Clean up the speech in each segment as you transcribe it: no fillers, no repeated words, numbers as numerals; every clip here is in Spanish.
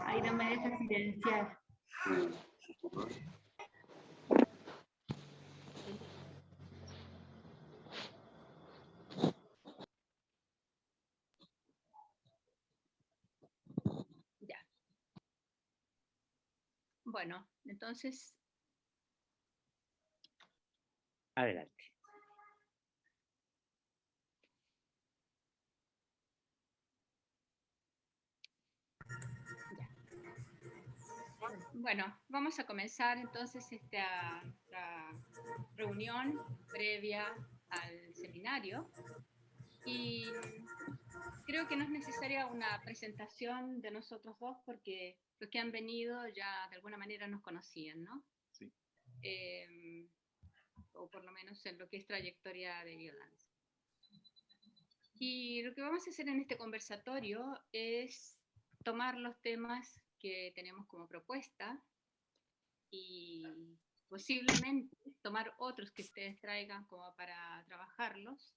Ahí no me deja silenciar. Ya. Bueno, entonces... Adelante. Bueno, vamos a comenzar entonces esta reunión previa al seminario y creo que no es necesaria una presentación de nosotros dos porque los que han venido ya de alguna manera nos conocían, ¿no? Sí. O por lo menos en lo que es trayectoria de biodanza. Y lo que vamos a hacer en este conversatorio es tomar los temas que tenemos como propuesta y posiblemente tomar otros que ustedes traigan como para trabajarlos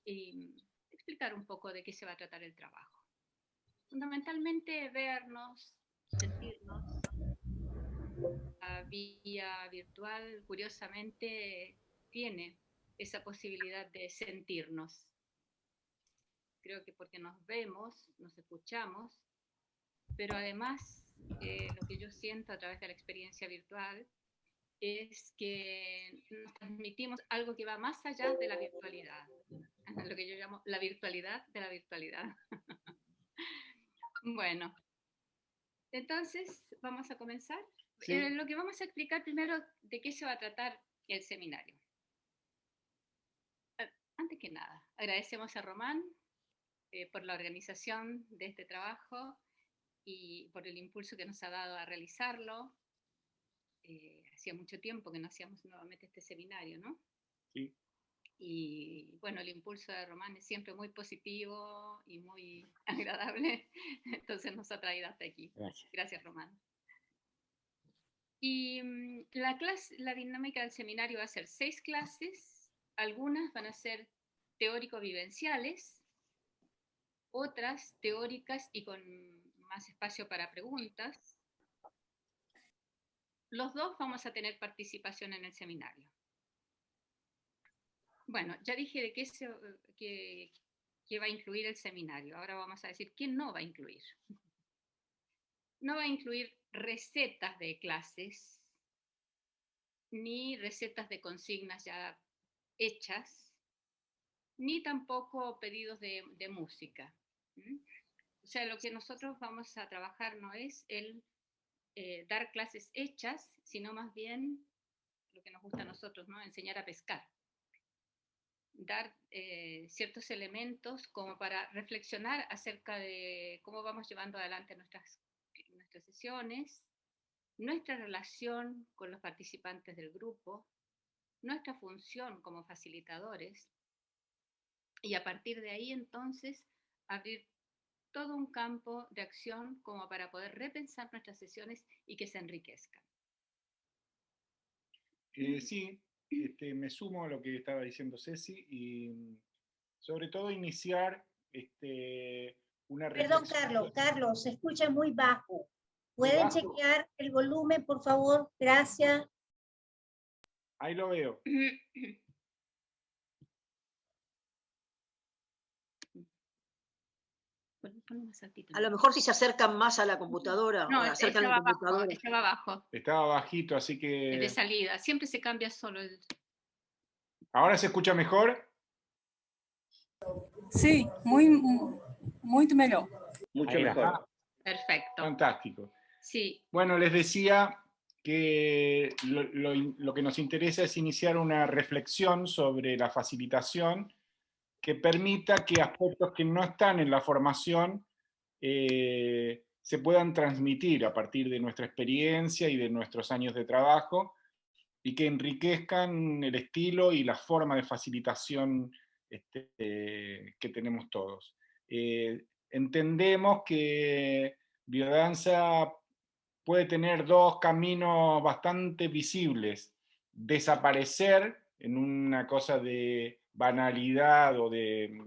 y explicar un poco de qué se va a tratar el trabajo. Fundamentalmente vernos, sentirnos. La vía virtual, curiosamente, tiene esa posibilidad de sentirnos. Creo que porque nos vemos, nos escuchamos, pero además lo que yo siento a través de la experiencia virtual es que nos transmitimos algo que va más allá de la virtualidad, lo que yo llamo la virtualidad de la virtualidad. Bueno, entonces vamos a comenzar. Sí. Lo que vamos a explicar primero de qué se va a tratar el seminario. Antes que nada, agradecemos a Román por la organización de este trabajo y por el impulso que nos ha dado a realizarlo. Hacía mucho tiempo que no hacíamos nuevamente este seminario, ¿no? Sí. Y bueno, el impulso de Román es siempre muy positivo y muy agradable, entonces nos ha traído hasta aquí. Gracias. Gracias, Román. Y la dinámica del seminario va a ser 6 clases, algunas van a ser teórico-vivenciales, otras teóricas y con más espacio para preguntas. Los dos vamos a tener participación en el seminario. Bueno, ya dije de qué va a incluir el seminario. Ahora vamos a decir qué no va a incluir. No va a incluir recetas de clases, ni recetas de consignas ya hechas, ni tampoco pedidos de música. O sea, lo que nosotros vamos a trabajar no es el dar clases hechas, sino más bien lo que nos gusta a nosotros, ¿no? Enseñar a pescar. Dar ciertos elementos como para reflexionar acerca de cómo vamos llevando adelante nuestras sesiones, nuestra relación con los participantes del grupo, nuestra función como facilitadores, y a partir de ahí entonces abrir todo un campo de acción como para poder repensar nuestras sesiones y que se enriquezcan. Sí, me sumo a lo que estaba diciendo Ceci y sobre todo iniciar una Perdón, reflexión. Carlos, se escucha muy bajo. ¿Muy ¿Pueden bajo? chequear el volumen, por favor? Gracias. Ahí lo veo. A lo mejor si se acercan más a la computadora, No, o acercan la computadora. estaba abajo. Estaba bajito, así que... De salida, siempre se cambia solo el... ¿Ahora se escucha mejor? Sí, muito melhor. Mucho mejor. Perfecto. Fantástico. Sí. Bueno, les decía que lo que nos interesa es iniciar una reflexión sobre la facilitación que permita que aspectos que no están en la formación se puedan transmitir a partir de nuestra experiencia y de nuestros años de trabajo y que enriquezcan el estilo y la forma de facilitación que tenemos todos. Entendemos que biodanza puede tener 2 caminos bastante visibles: desaparecer en una cosa de banalidad o de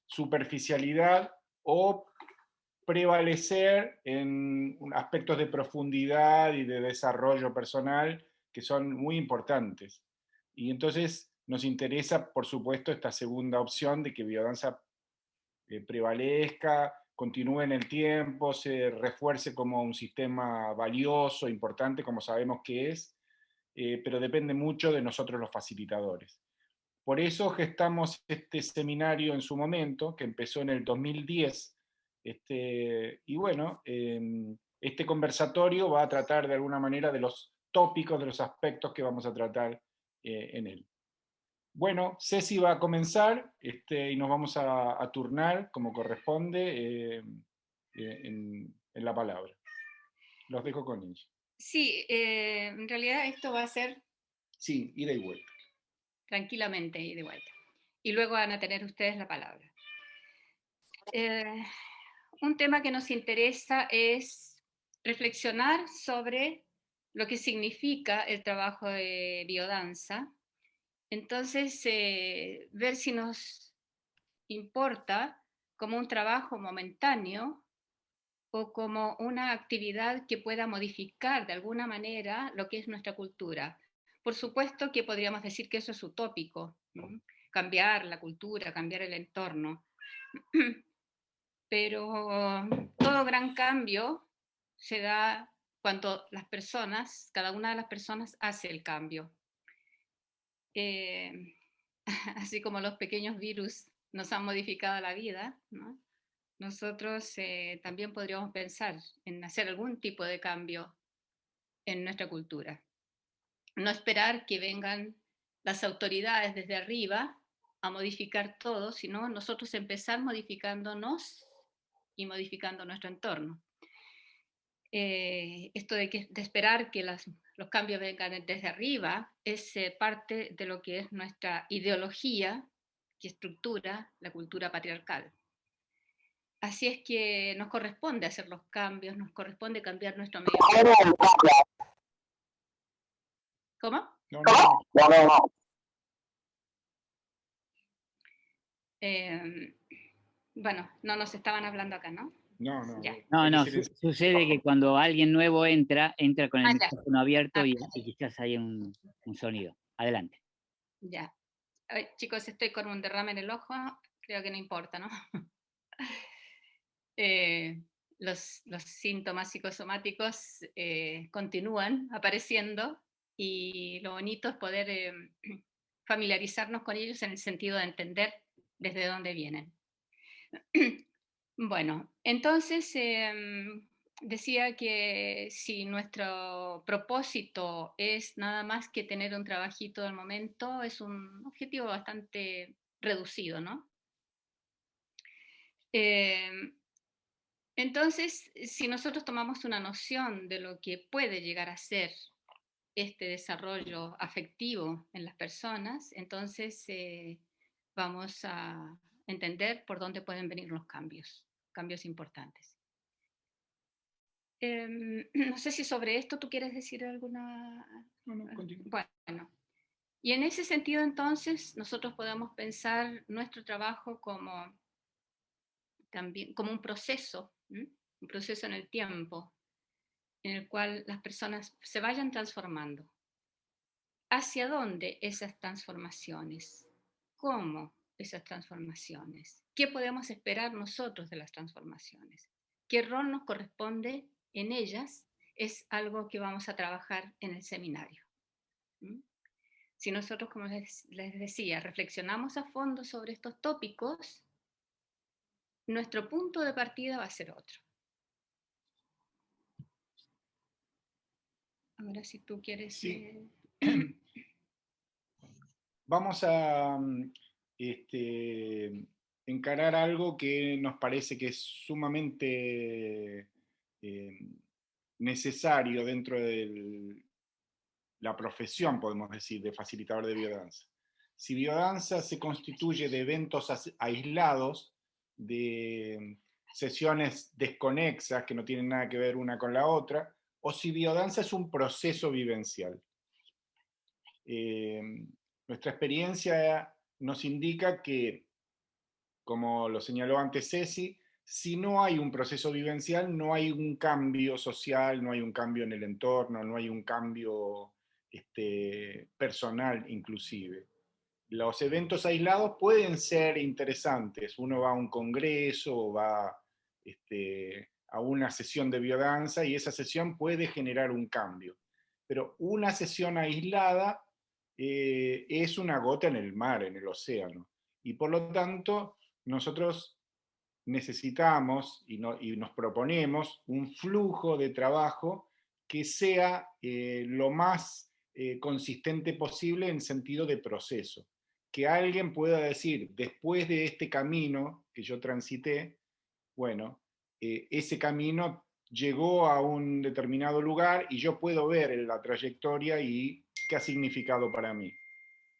superficialidad, o prevalecer en aspectos de profundidad y de desarrollo personal que son muy importantes. Y entonces nos interesa, por supuesto, esta segunda opción de que biodanza prevalezca, continúe en el tiempo, se refuerce como un sistema valioso, importante, como sabemos que es, pero depende mucho de nosotros los facilitadores. Por eso gestamos este seminario en su momento, que empezó en el 2010, y bueno, este conversatorio va a tratar de alguna manera de los tópicos, de los aspectos que vamos a tratar en él. Bueno, Ceci va a comenzar y nos vamos a turnar como corresponde en la palabra. Los dejo con ella. Sí, en realidad esto va a ser... Sí, ida y vuelta. Tranquilamente, ida y vuelta. Y luego van a tener ustedes la palabra. Un tema que nos interesa es reflexionar sobre lo que significa el trabajo de biodanza. Entonces, ver si nos importa como un trabajo momentáneo o como una actividad que pueda modificar de alguna manera lo que es nuestra cultura. Por supuesto que podríamos decir que eso es utópico, ¿no? Cambiar la cultura, cambiar el entorno. Pero todo gran cambio se da cuando las personas, cada una de las personas hace el cambio. Así como los pequeños virus nos han modificado la vida, ¿no? Nosotros también podríamos pensar en hacer algún tipo de cambio en nuestra cultura. No esperar que vengan las autoridades desde arriba a modificar todo, sino nosotros empezar modificándonos y modificando nuestro entorno. Esto de esperar que los cambios vengan desde arriba es parte de lo que es nuestra ideología que estructura la cultura patriarcal. Así es que nos corresponde hacer los cambios, nos corresponde cambiar nuestro medio ambiente. ¿Cómo? No. Bueno, no nos estaban hablando acá, ¿no? No. Ya. No, sucede que cuando alguien nuevo entra con el micrófono abierto y quizás hay un sonido. Adelante. Ya. Ay, chicos, estoy con un derrame en el ojo, creo que no importa, ¿no? Los síntomas psicosomáticos continúan apareciendo y lo bonito es poder familiarizarnos con ellos en el sentido de entender desde dónde vienen. Bueno, entonces decía que si nuestro propósito es nada más que tener un trabajito del momento, es un objetivo bastante reducido, ¿no? Entonces, si nosotros tomamos una noción de lo que puede llegar a ser este desarrollo afectivo en las personas, entonces vamos a entender por dónde pueden venir los cambios importantes. No sé si sobre esto tú quieres decir alguna... No, continúa. Bueno, y en ese sentido entonces nosotros podemos pensar nuestro trabajo como un proceso en el tiempo, en el cual las personas se vayan transformando. ¿Hacia dónde esas transformaciones? ¿Cómo esas transformaciones? ¿Qué podemos esperar nosotros de las transformaciones? ¿Qué rol nos corresponde en ellas? Es algo que vamos a trabajar en el seminario. Si nosotros, como les decía, reflexionamos a fondo sobre estos tópicos, nuestro punto de partida va a ser otro. Ahora, si tú quieres... Sí. Vamos a encarar algo que nos parece que es sumamente necesario dentro de la profesión, podemos decir, de facilitador de biodanza. Si biodanza se constituye de eventos aislados, de sesiones desconexas que no tienen nada que ver una con la otra, o si biodanza es un proceso vivencial. Nuestra experiencia nos indica que, como lo señaló antes Ceci, si no hay un proceso vivencial, no hay un cambio social, no hay un cambio en el entorno, no hay un cambio personal inclusive. Los eventos aislados pueden ser interesantes. Uno va a un congreso o va a una sesión de biodanza y esa sesión puede generar un cambio. Pero una sesión aislada es una gota en el mar, en el océano. Y por lo tanto, nosotros necesitamos y nos proponemos un flujo de trabajo que sea lo más consistente posible en sentido de proceso. Que alguien pueda decir, después de este camino que yo transité, bueno, ese camino llegó a un determinado lugar y yo puedo ver la trayectoria y qué ha significado para mí.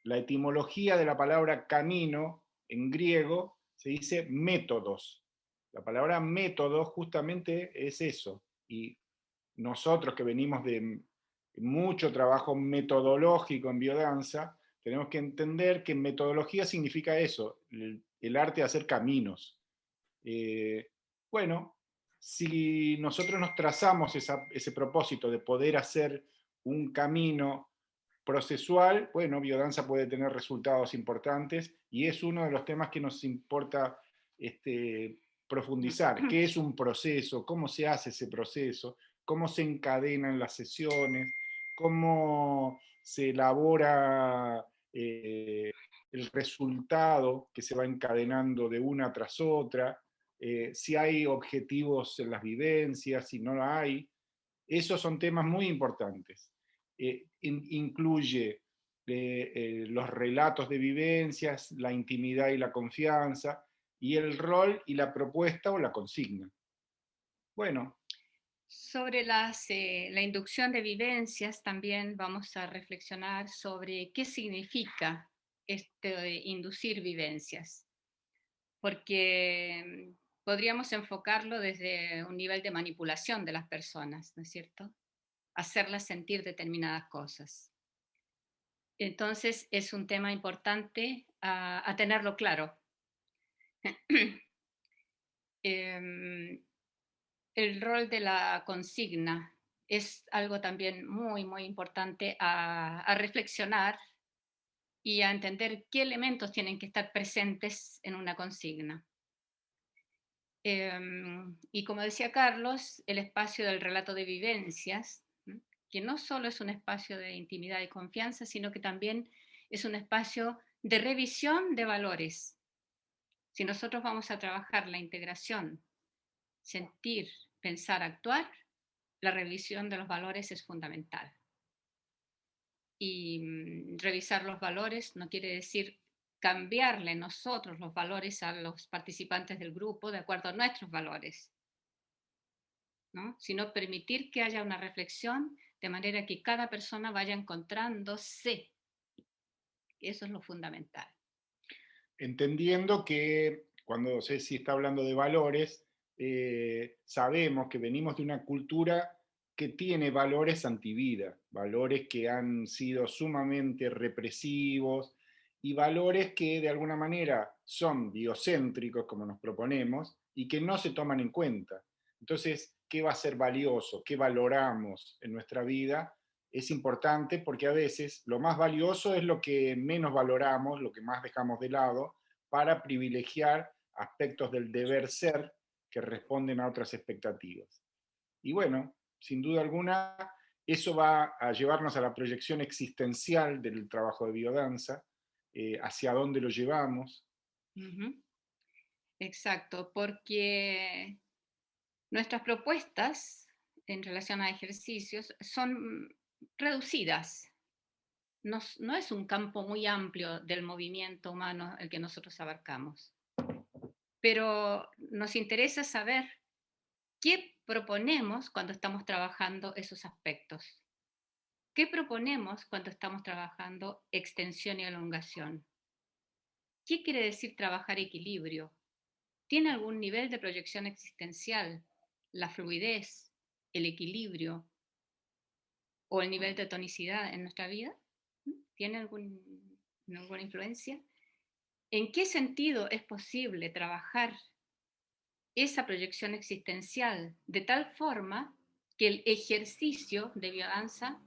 La etimología de la palabra camino en griego se dice métodos. La palabra método justamente es eso. Y nosotros que venimos de mucho trabajo metodológico en biodanza, tenemos que entender que metodología significa eso, el arte de hacer caminos. Bueno, si nosotros nos trazamos ese propósito de poder hacer un camino procesual, bueno, biodanza puede tener resultados importantes y es uno de los temas que nos importa profundizar. ¿Qué es un proceso? ¿Cómo se hace ese proceso? ¿Cómo se encadenan las sesiones? ¿Cómo se elabora el resultado que se va encadenando de una tras otra? Si hay objetivos en las vivencias, si no hay. Esos son temas muy importantes. Incluye los relatos de vivencias, la intimidad y la confianza, y el rol y la propuesta o la consigna. Bueno. Sobre la inducción de vivencias, también vamos a reflexionar sobre qué significa inducir vivencias, porque podríamos enfocarlo desde un nivel de manipulación de las personas, ¿no es cierto? Hacerlas sentir determinadas cosas. Entonces es un tema importante a tenerlo claro. El rol de la consigna es algo también muy, muy importante a reflexionar y a entender qué elementos tienen que estar presentes en una consigna. Y como decía Carlos, el espacio del relato de vivencias, que no solo es un espacio de intimidad y confianza, sino que también es un espacio de revisión de valores. Si nosotros vamos a trabajar la integración, sentir, pensar, actuar, la revisión de los valores es fundamental. Y revisar los valores no quiere decir cambiarle nosotros los valores a los participantes del grupo de acuerdo a nuestros valores, ¿no? Sino permitir que haya una reflexión de manera que cada persona vaya encontrándose. Eso es lo fundamental. Entendiendo que cuando Ceci está hablando de valores, sabemos que venimos de una cultura que tiene valores antivida, valores que han sido sumamente represivos y valores que de alguna manera son biocéntricos, como nos proponemos, y que no se toman en cuenta. Entonces, ¿qué va a ser valioso? ¿Qué valoramos en nuestra vida? Es importante porque a veces lo más valioso es lo que menos valoramos, lo que más dejamos de lado, para privilegiar aspectos del deber ser que responden a otras expectativas. Y bueno, sin duda alguna, eso va a llevarnos a la proyección existencial del trabajo de biodanza, hacia dónde lo llevamos. Exacto, porque nuestras propuestas en relación a ejercicios son reducidas. No es un campo muy amplio del movimiento humano el que nosotros abarcamos. Pero nos interesa saber qué proponemos cuando estamos trabajando esos aspectos. ¿Qué proponemos cuando estamos trabajando extensión y elongación? ¿Qué quiere decir trabajar equilibrio? ¿Tiene algún nivel de proyección existencial? ¿La fluidez, el equilibrio o el nivel de tonicidad en nuestra vida? ¿Tiene alguna influencia? ¿En qué sentido es posible trabajar esa proyección existencial de tal forma que el ejercicio de biodanza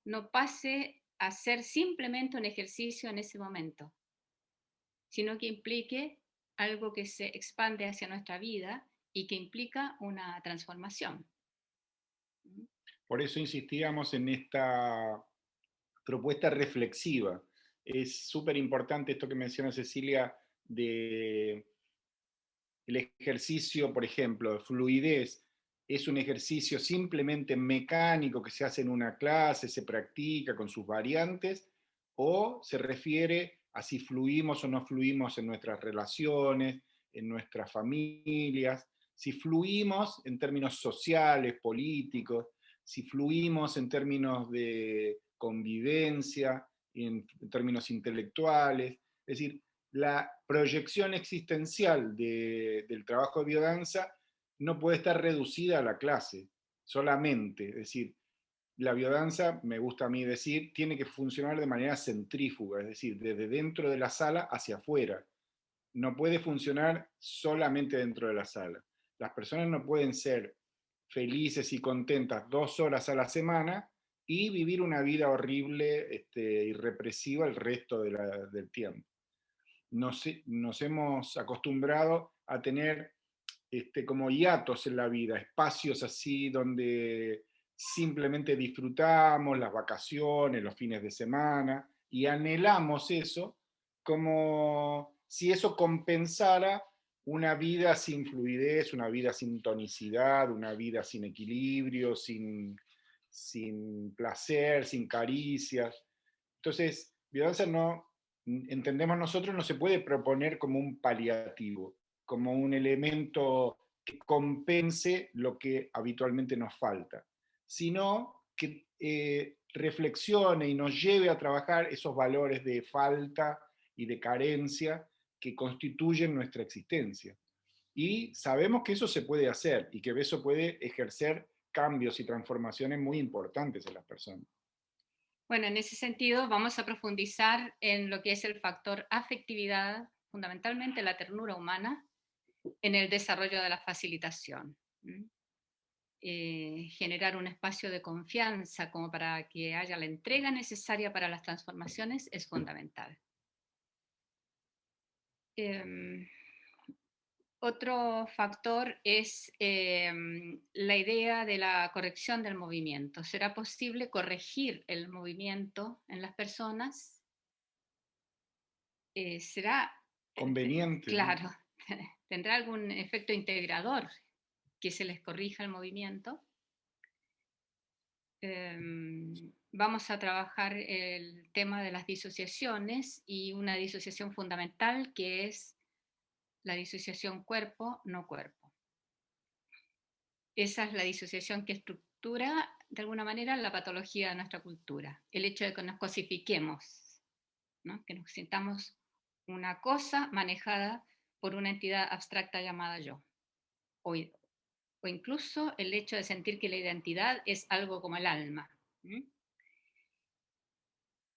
no pase a ser simplemente un ejercicio en ese momento, sino que implique algo que se expande hacia nuestra vida y que implica una transformación. Por eso insistíamos en esta propuesta reflexiva. Es súper importante esto que menciona Cecilia de el ejercicio, por ejemplo, de fluidez. Es un ejercicio simplemente mecánico que se hace en una clase, se practica con sus variantes, o se refiere a si fluimos o no fluimos en nuestras relaciones, en nuestras familias, si fluimos en términos sociales, políticos, si fluimos en términos de convivencia, en términos intelectuales. Es decir, la proyección existencial del trabajo de biodanza no puede estar reducida a la clase solamente. Es decir, la biodanza, me gusta a mí decir, tiene que funcionar de manera centrífuga, es decir, desde dentro de la sala hacia afuera. No puede funcionar solamente dentro de la sala. Las personas no pueden ser felices y contentas 2 horas a la semana y vivir una vida horrible y represiva el resto del tiempo. Nos hemos acostumbrado a tener como hiatos en la vida, espacios así donde simplemente disfrutamos las vacaciones, los fines de semana, y anhelamos eso como si eso compensara una vida sin fluidez, una vida sin tonicidad, una vida sin equilibrio, sin placer, sin caricias. Entonces, biodanza no, entendemos nosotros, no se puede proponer como un paliativo, como un elemento que compense lo que habitualmente nos falta, sino que reflexione y nos lleve a trabajar esos valores de falta y de carencia que constituyen nuestra existencia. Y sabemos que eso se puede hacer y que eso puede ejercer cambios y transformaciones muy importantes en las personas. Bueno, en ese sentido vamos a profundizar en lo que es el factor afectividad, fundamentalmente la ternura humana, en el desarrollo de la facilitación. Generar un espacio de confianza como para que haya la entrega necesaria para las transformaciones es fundamental. Otro factor es la idea de la corrección del movimiento. ¿Será posible corregir el movimiento en las personas? ¿Será conveniente? Claro, ¿tendrá algún efecto integrador que se les corrija el movimiento? Vamos a trabajar el tema de las disociaciones y una disociación fundamental que es la disociación cuerpo-no cuerpo. Esa es la disociación que estructura de alguna manera la patología de nuestra cultura. El hecho de que nos cosifiquemos, ¿no? Que nos sintamos una cosa manejada por una entidad abstracta llamada yo. O incluso el hecho de sentir que la identidad es algo como el alma.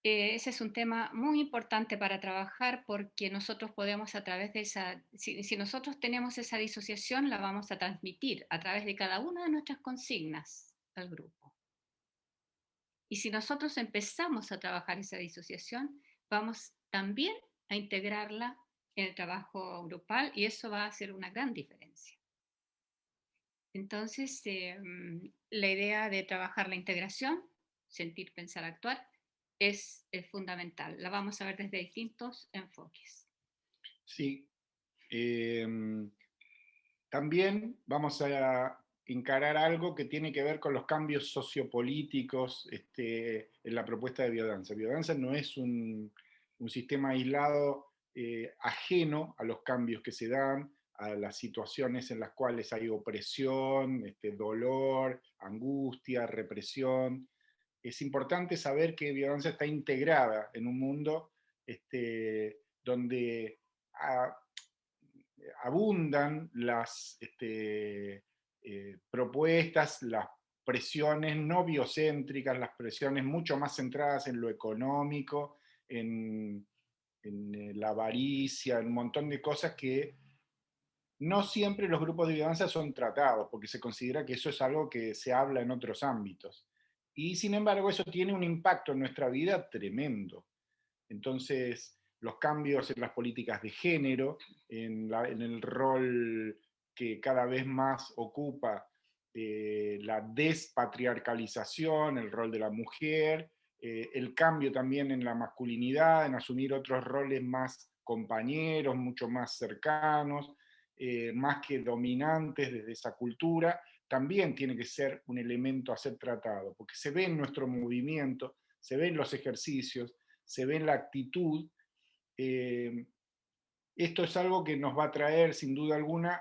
Ese es un tema muy importante para trabajar porque nosotros podemos a través de esa, si nosotros tenemos esa disociación, la vamos a transmitir a través de cada una de nuestras consignas al grupo. Y si nosotros empezamos a trabajar esa disociación, vamos también a integrarla en el trabajo grupal y eso va a hacer una gran diferencia. Entonces, la idea de trabajar la integración, sentir, pensar, actuar, es fundamental. La vamos a ver desde distintos enfoques. Sí. También vamos a encarar algo que tiene que ver con los cambios sociopolíticos en la propuesta de biodanza. Biodanza no es un sistema aislado ajeno a los cambios que se dan, a las situaciones en las cuales hay opresión, dolor, angustia, represión. Es importante saber que biodanza está integrada en un mundo donde abundan las propuestas, las presiones no biocéntricas, las presiones mucho más centradas en lo económico, en la avaricia, en un montón de cosas que no siempre los grupos de biodanza son tratados, porque se considera que eso es algo que se habla en otros ámbitos. Y sin embargo, eso tiene un impacto en nuestra vida tremendo. Entonces, los cambios en las políticas de género, en el rol que cada vez más ocupa la despatriarcalización, el rol de la mujer, el cambio también en la masculinidad, en asumir otros roles más compañeros, mucho más cercanos, más que dominantes desde esa cultura, también tiene que ser un elemento a ser tratado, porque se ve en nuestro movimiento, se ve en los ejercicios, se ve en la actitud. Esto es algo que nos va a traer, sin duda alguna,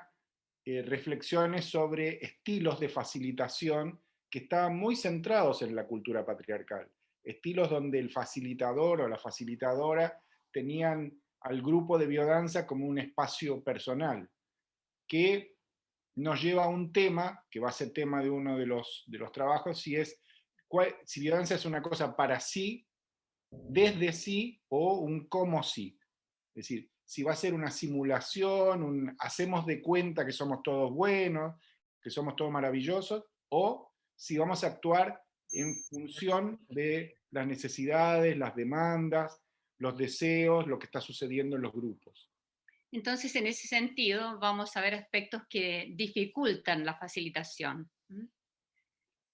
reflexiones sobre estilos de facilitación que estaban muy centrados en la cultura patriarcal. Estilos donde el facilitador o la facilitadora tenían al grupo de biodanza como un espacio personal, que nos lleva a un tema, que va a ser tema de uno de los trabajos, y es si biodanza es una cosa para sí, desde sí, o un como sí. Es decir, si va a ser una simulación, hacemos de cuenta que somos todos buenos, que somos todos maravillosos, o si vamos a actuar en función de las necesidades, las demandas, los deseos, lo que está sucediendo en los grupos. Entonces, en ese sentido, vamos a ver aspectos que dificultan la facilitación.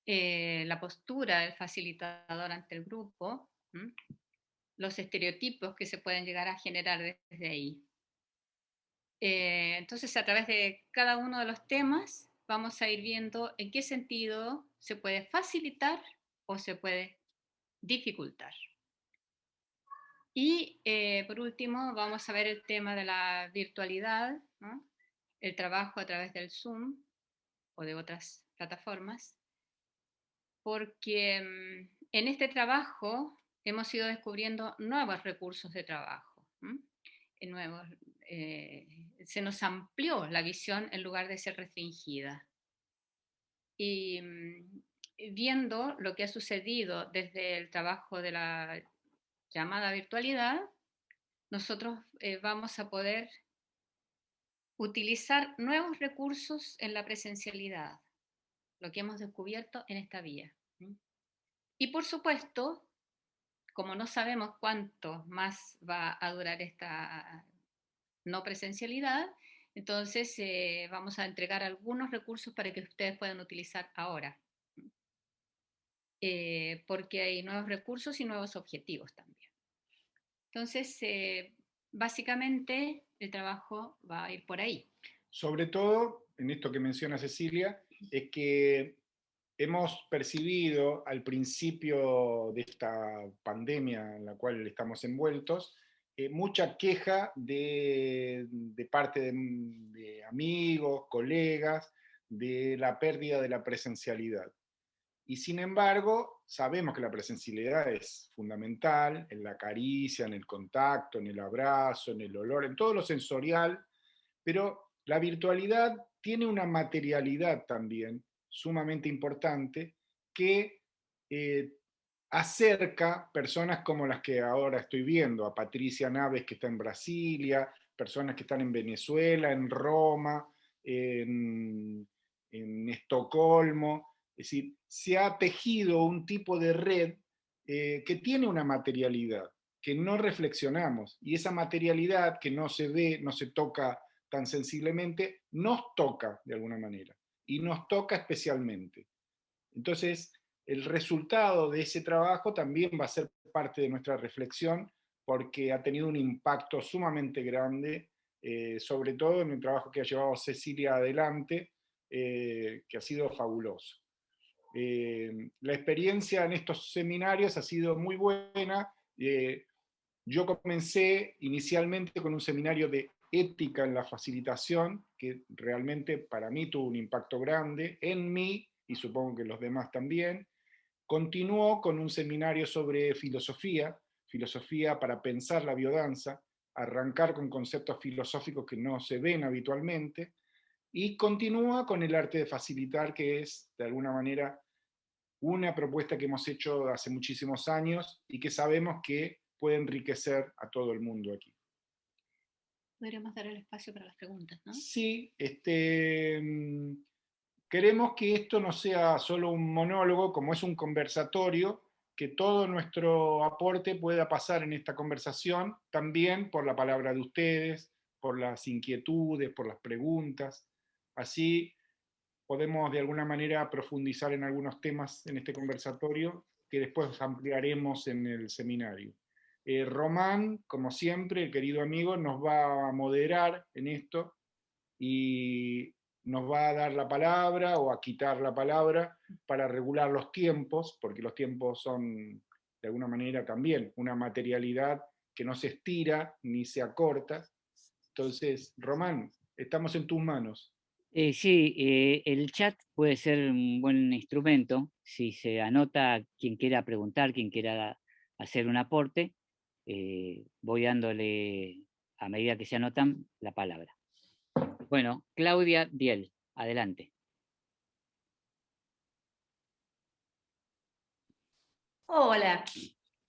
La postura del facilitador ante el grupo, los estereotipos que se pueden llegar a generar desde ahí. Entonces, a través de cada uno de los temas, vamos a ir viendo en qué sentido se puede facilitar o se puede dificultar. Y por último, vamos a ver el tema de la virtualidad, ¿no? El trabajo a través del Zoom o de otras plataformas, porque en este trabajo hemos ido descubriendo nuevos recursos de trabajo, se nos amplió la visión en lugar de ser restringida. Y viendo lo que ha sucedido desde el trabajo de la llamada virtualidad, nosotros vamos a poder utilizar nuevos recursos en la presencialidad, lo que hemos descubierto en esta vía. Y por supuesto, como no sabemos cuánto más va a durar esta no presencialidad, entonces vamos a entregar algunos recursos para que ustedes puedan utilizar ahora. Porque hay nuevos recursos y nuevos objetivos también. Entonces, básicamente, el trabajo va a ir por ahí. Sobre todo, en esto que menciona Cecilia, es que hemos percibido al principio de esta pandemia en la cual estamos envueltos, mucha queja de parte de amigos, colegas, de la pérdida de la presencialidad. Y sin embargo, sabemos que la presencialidad es fundamental en la caricia, en el contacto, en el abrazo, en el olor, en todo lo sensorial, pero la virtualidad tiene una materialidad también sumamente importante que acerca personas como las que ahora estoy viendo, a Patricia Naves que está en Brasilia, personas que están en Venezuela, en Roma, en Estocolmo. Es decir, se ha tejido un tipo de red que tiene una materialidad, que no reflexionamos, y esa materialidad que no se ve, no se toca tan sensiblemente, nos toca de alguna manera, y nos toca especialmente. Entonces, el resultado de ese trabajo también va a ser parte de nuestra reflexión, porque ha tenido un impacto sumamente grande, sobre todo en el trabajo que ha llevado Cecilia adelante, que ha sido fabuloso. La experiencia en estos seminarios ha sido muy buena. Yo comencé inicialmente con un seminario de ética en la facilitación, que realmente para mí tuvo un impacto grande en mí, y supongo que los demás también. Continuó con un seminario sobre filosofía para pensar la biodanza, arrancar con conceptos filosóficos que no se ven habitualmente, y continúa con el arte de facilitar, que es, de alguna manera, una propuesta que hemos hecho hace muchísimos años y que sabemos que puede enriquecer a todo el mundo aquí. Podríamos dar el espacio para las preguntas, ¿no? Sí, queremos que esto no sea solo un monólogo, como es un conversatorio, que todo nuestro aporte pueda pasar en esta conversación, también por la palabra de ustedes, por las inquietudes, por las preguntas. Así podemos de alguna manera profundizar en algunos temas en este conversatorio que después ampliaremos en el seminario. Román, como siempre, el querido amigo, nos va a moderar en esto y nos va a dar la palabra o a quitar la palabra para regular los tiempos, porque los tiempos son de alguna manera también una materialidad que no se estira ni se acorta. Entonces, Román, estamos en tus manos. Sí, el chat puede ser un buen instrumento si se anota quien quiera preguntar, quien quiera hacer un aporte, voy dándole a medida que se anotan la palabra. Bueno, Claudia Diel, adelante. Hola,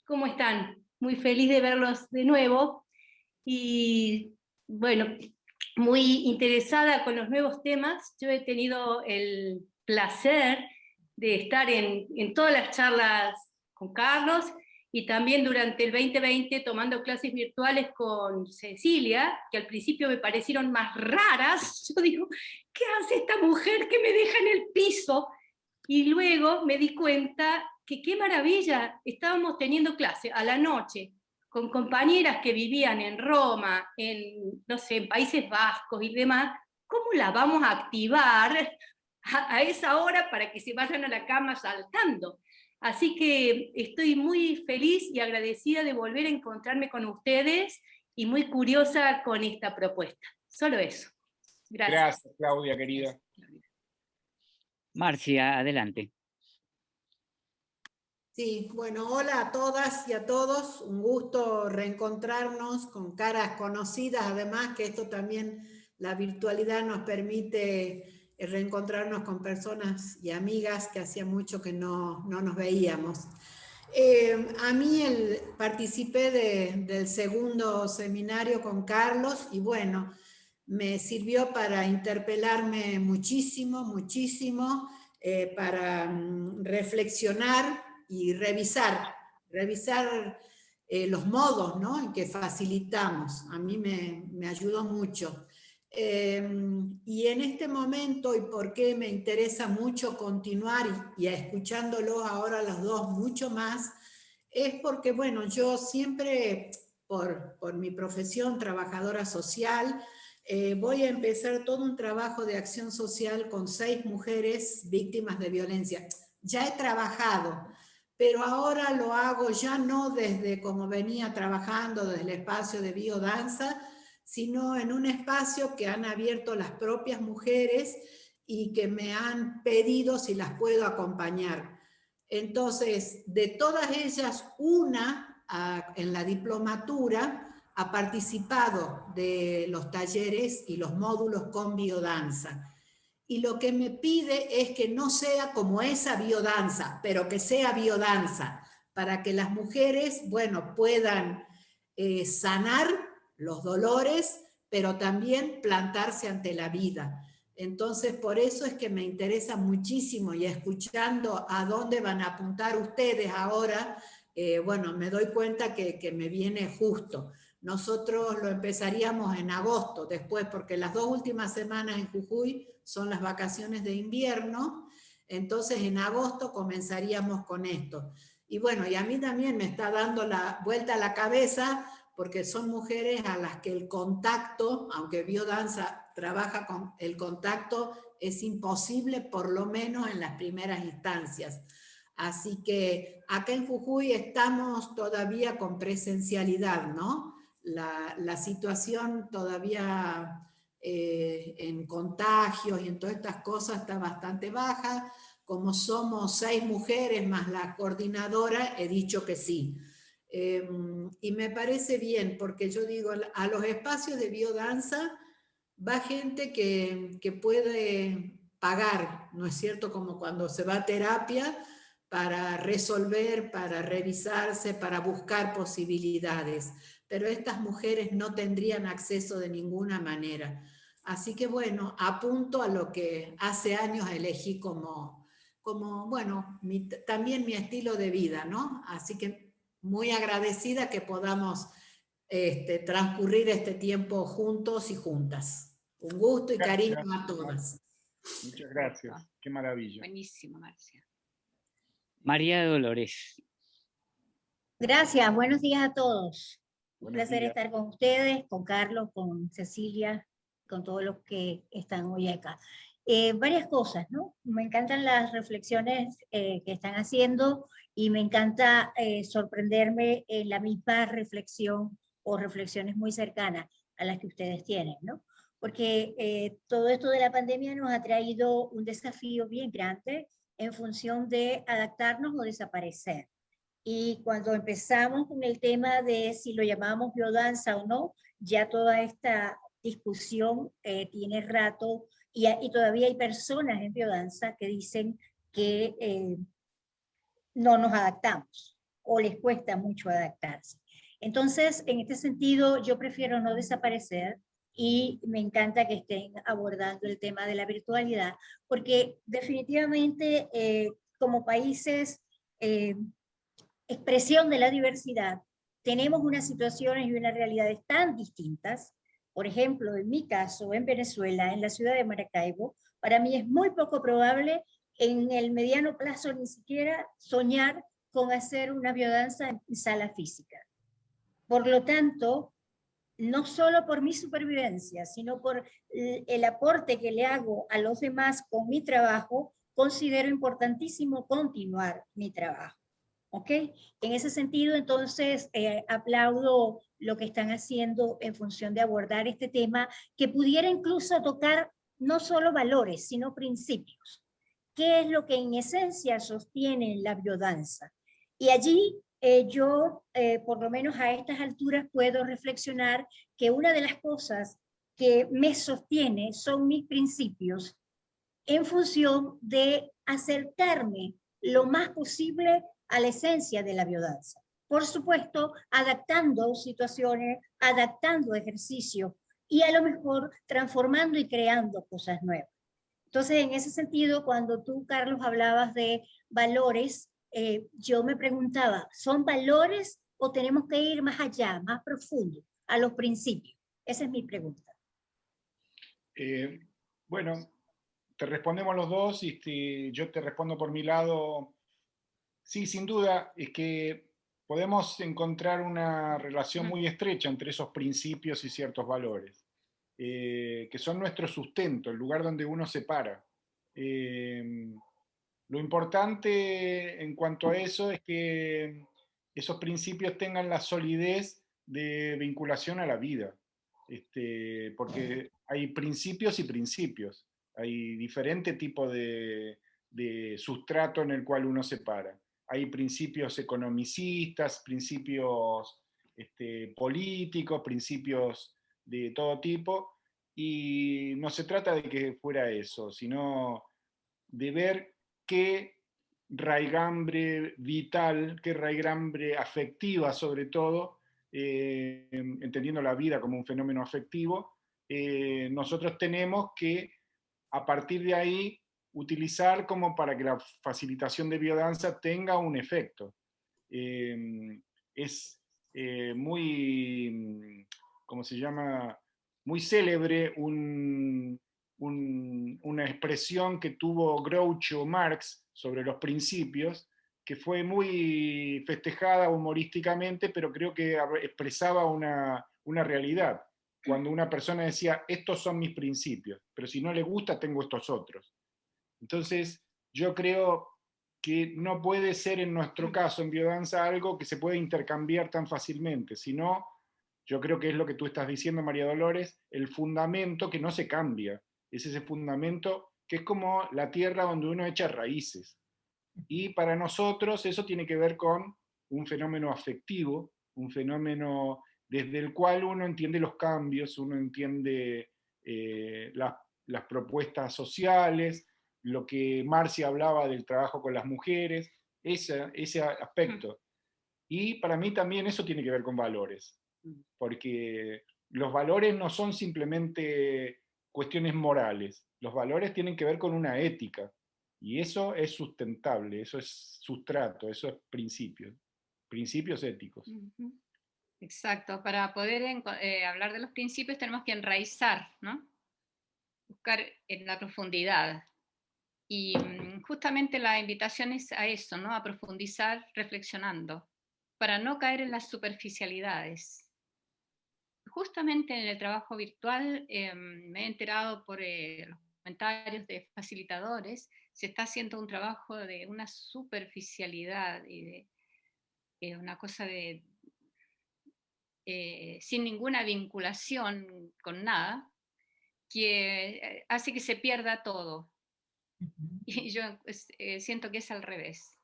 ¿cómo están? Muy feliz de verlos de nuevo y bueno, muy interesada con los nuevos temas. Yo he tenido el placer de estar en todas las charlas con Carlos y también durante el 2020 tomando clases virtuales con Cecilia, que al principio me parecieron más raras. Yo digo, ¿qué hace esta mujer que me deja en el piso? Y luego me di cuenta que qué maravilla, estábamos teniendo clase a la noche con compañeras que vivían en Roma, no sé, en Países Vascos y demás. ¿Cómo la vamos a activar a esa hora para que se vayan a la cama saltando? Así que estoy muy feliz y agradecida de volver a encontrarme con ustedes y muy curiosa con esta propuesta. Solo eso. Gracias. Gracias, Claudia, querida. Marcia, adelante. Sí, bueno, hola a todas y a todos. Un gusto reencontrarnos con caras conocidas, además que esto también, la virtualidad nos permite reencontrarnos con personas y amigas que hacía mucho que no nos veíamos. A mí participé del segundo seminario con Carlos y bueno, me sirvió para interpelarme muchísimo, muchísimo, para reflexionar y revisar los modos, ¿no?, en que facilitamos. A mí me ayudó mucho. Y en este momento, y por qué me interesa mucho continuar y escuchándolos ahora los dos mucho más, es porque, bueno, yo siempre, por mi profesión, trabajadora social, voy a empezar todo un trabajo de acción social con 6 mujeres víctimas de violencia. Ya he trabajado, pero ahora lo hago ya no desde como venía trabajando, desde el espacio de biodanza, sino en un espacio que han abierto las propias mujeres y que me han pedido si las puedo acompañar. Entonces, de todas ellas, una en la diplomatura ha participado de los talleres y los módulos con biodanza. Y lo que me pide es que no sea como esa biodanza, pero que sea biodanza, para que las mujeres, bueno, puedan sanar los dolores, pero también plantarse ante la vida. Entonces, por eso es que me interesa muchísimo, y escuchando a dónde van a apuntar ustedes ahora, bueno, me doy cuenta que me viene justo. Nosotros lo empezaríamos en agosto, después, porque las 2 últimas semanas en Jujuy son las vacaciones de invierno, entonces en agosto comenzaríamos con esto. Y bueno, y a mí también me está dando la vuelta a la cabeza, porque son mujeres a las que el contacto, aunque biodanza trabaja con el contacto, es imposible, por lo menos en las primeras instancias. Así que acá en Jujuy estamos todavía con presencialidad, ¿no? La situación todavía en contagios y en todas estas cosas está bastante baja. Como somos 6 mujeres más la coordinadora, he dicho que sí. Y me parece bien, porque yo digo, a los espacios de biodanza va gente que puede pagar, ¿no es cierto?, como cuando se va a terapia, para resolver, para revisarse, para buscar posibilidades. Pero estas mujeres no tendrían acceso de ninguna manera. Así que bueno, apunto a lo que hace años elegí como bueno, también mi estilo de vida, ¿no? Así que muy agradecida que podamos transcurrir este tiempo juntos y juntas. Un gusto y cariño a todas. Muchas gracias, qué maravilla. Buenísimo, Marcia. María Dolores. Gracias, buenos días a todos. Un Buenos placer días. estar con ustedes, con Carlos, con Cecilia, con todos los que están hoy acá. Varias cosas, ¿no? Me encantan las reflexiones que están haciendo y me encanta sorprenderme en la misma reflexión o reflexiones muy cercanas a las que ustedes tienen, ¿no? Porque todo esto de la pandemia nos ha traído un desafío bien grande en función de adaptarnos o desaparecer. Y cuando empezamos con el tema de si lo llamamos biodanza o no, ya toda esta discusión tiene rato y todavía hay personas en biodanza que dicen que no nos adaptamos o les cuesta mucho adaptarse. Entonces, en este sentido, yo prefiero no desaparecer y me encanta que estén abordando el tema de la virtualidad, porque definitivamente como países expresión de la diversidad, tenemos unas situaciones y unas realidades tan distintas. Por ejemplo, en mi caso, en Venezuela, en la ciudad de Maracaibo, para mí es muy poco probable en el mediano plazo ni siquiera soñar con hacer una biodanza en sala física. Por lo tanto, no solo por mi supervivencia, sino por el aporte que le hago a los demás con mi trabajo, considero importantísimo continuar mi trabajo. ¿Ok? En ese sentido, entonces, aplaudo lo que están haciendo en función de abordar este tema, que pudiera incluso tocar no solo valores, sino principios. ¿Qué es lo que en esencia sostiene la biodanza? Y allí yo, por lo menos a estas alturas, puedo reflexionar que una de las cosas que me sostiene son mis principios en función de acercarme lo más posible a la esencia de la biodanza. Por supuesto, adaptando situaciones, adaptando ejercicios y a lo mejor transformando y creando cosas nuevas. Entonces, en ese sentido, cuando tú, Carlos, hablabas de valores, yo me preguntaba, ¿son valores o tenemos que ir más allá, más profundo, a los principios? Esa es mi pregunta. Bueno, te respondemos los dos y yo te respondo por mi lado. Sí, sin duda, es que podemos encontrar una relación muy estrecha entre esos principios y ciertos valores, que son nuestro sustento, el lugar donde uno se para. Lo importante en cuanto a eso es que esos principios tengan la solidez de vinculación a la vida, porque hay principios y principios, hay diferente tipo de sustrato en el cual uno se para. Hay principios economicistas, principios políticos, principios de todo tipo, y no se trata de que fuera eso, sino de ver qué raigambre vital, qué raigambre afectiva sobre todo, entendiendo la vida como un fenómeno afectivo, nosotros tenemos que a partir de ahí utilizar como para que la facilitación de biodanza tenga un efecto. Es muy, ¿cómo se llama? Muy célebre una expresión que tuvo Groucho Marx sobre los principios, que fue muy festejada humorísticamente, pero creo que expresaba una realidad. Cuando una persona decía, estos son mis principios, pero si no le gusta, tengo estos otros. Entonces, yo creo que no puede ser en nuestro caso, en biodanza, algo que se pueda intercambiar tan fácilmente, sino, yo creo que es lo que tú estás diciendo, María Dolores, el fundamento que no se cambia, es ese fundamento que es como la tierra donde uno echa raíces. Y para nosotros eso tiene que ver con un fenómeno afectivo, un fenómeno desde el cual uno entiende los cambios, uno entiende las propuestas sociales, lo que Marcia hablaba del trabajo con las mujeres, ese aspecto. Y para mí también eso tiene que ver con valores, porque los valores no son simplemente cuestiones morales, los valores tienen que ver con una ética, y eso es sustentable, eso es sustrato, eso es principios éticos. Exacto, para poder hablar de los principios tenemos que enraizar, ¿no? Buscar en la profundidad. Y justamente la invitación es a eso, ¿no? A profundizar reflexionando, para no caer en las superficialidades. Justamente en el trabajo virtual me he enterado por los comentarios de facilitadores, se está haciendo un trabajo de una superficialidad y de una cosa de sin ninguna vinculación con nada, que hace que se pierda todo. Y yo siento que es al revés,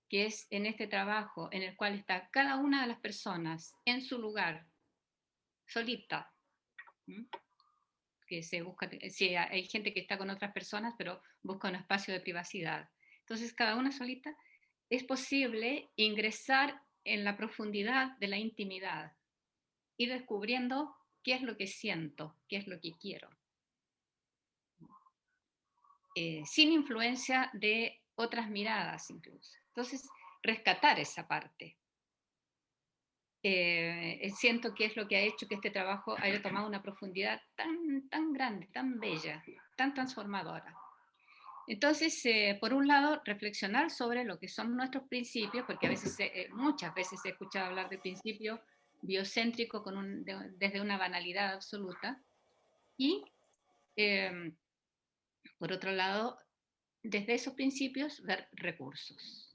que es en este trabajo en el cual está cada una de las personas en su lugar, solita, que se busca, sí, hay gente que está con otras personas, pero busca un espacio de privacidad. Entonces, cada una solita, es posible ingresar en la profundidad de la intimidad, ir descubriendo qué es lo que siento, qué es lo que quiero. Sin influencia de otras miradas incluso. Entonces, rescatar esa parte. Siento que es lo que ha hecho que este trabajo haya tomado una profundidad tan grande, tan bella, tan transformadora. Entonces, por un lado, reflexionar sobre lo que son nuestros principios, porque a veces, muchas veces he escuchado hablar de principio biocéntrico desde una banalidad absoluta. Y, por otro lado, desde esos principios, ver recursos.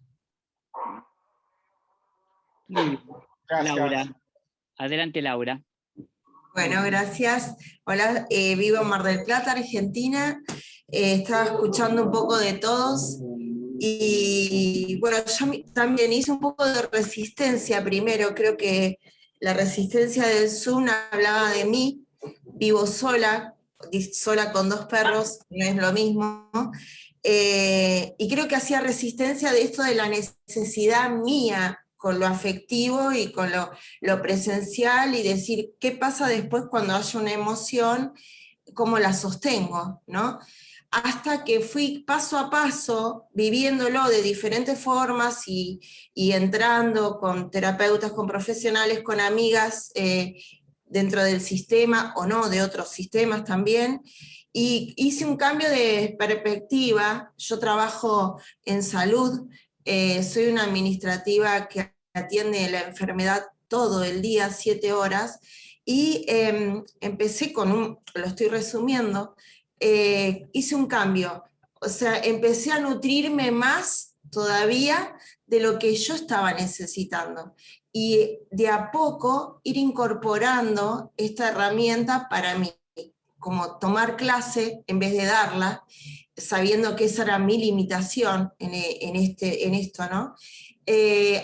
Muy bien. Gracias. Laura. Adelante, Laura. Bueno, gracias. Hola, vivo en Mar del Plata, Argentina. Estaba escuchando un poco de todos. Y bueno, yo también hice un poco de resistencia primero. Creo que la resistencia del Zoom hablaba de mí. Vivo sola con 2 perros, no es lo mismo. Y creo que hacía resistencia de esto de la necesidad mía con lo afectivo y con lo presencial, y decir, ¿qué pasa después cuando haya una emoción? ¿Cómo la sostengo? ¿No? Hasta que fui paso a paso viviéndolo de diferentes formas y entrando con terapeutas, con profesionales, con amigas dentro del sistema o no, de otros sistemas también. Y hice un cambio de perspectiva. Yo trabajo en salud, soy una administrativa que atiende la enfermedad todo el día, 7 horas, y empecé lo estoy resumiendo, hice un cambio, o sea, empecé a nutrirme más todavía de lo que yo estaba necesitando, y de a poco ir incorporando esta herramienta para mí, como tomar clase en vez de darla, sabiendo que esa era mi limitación en esto, ¿no?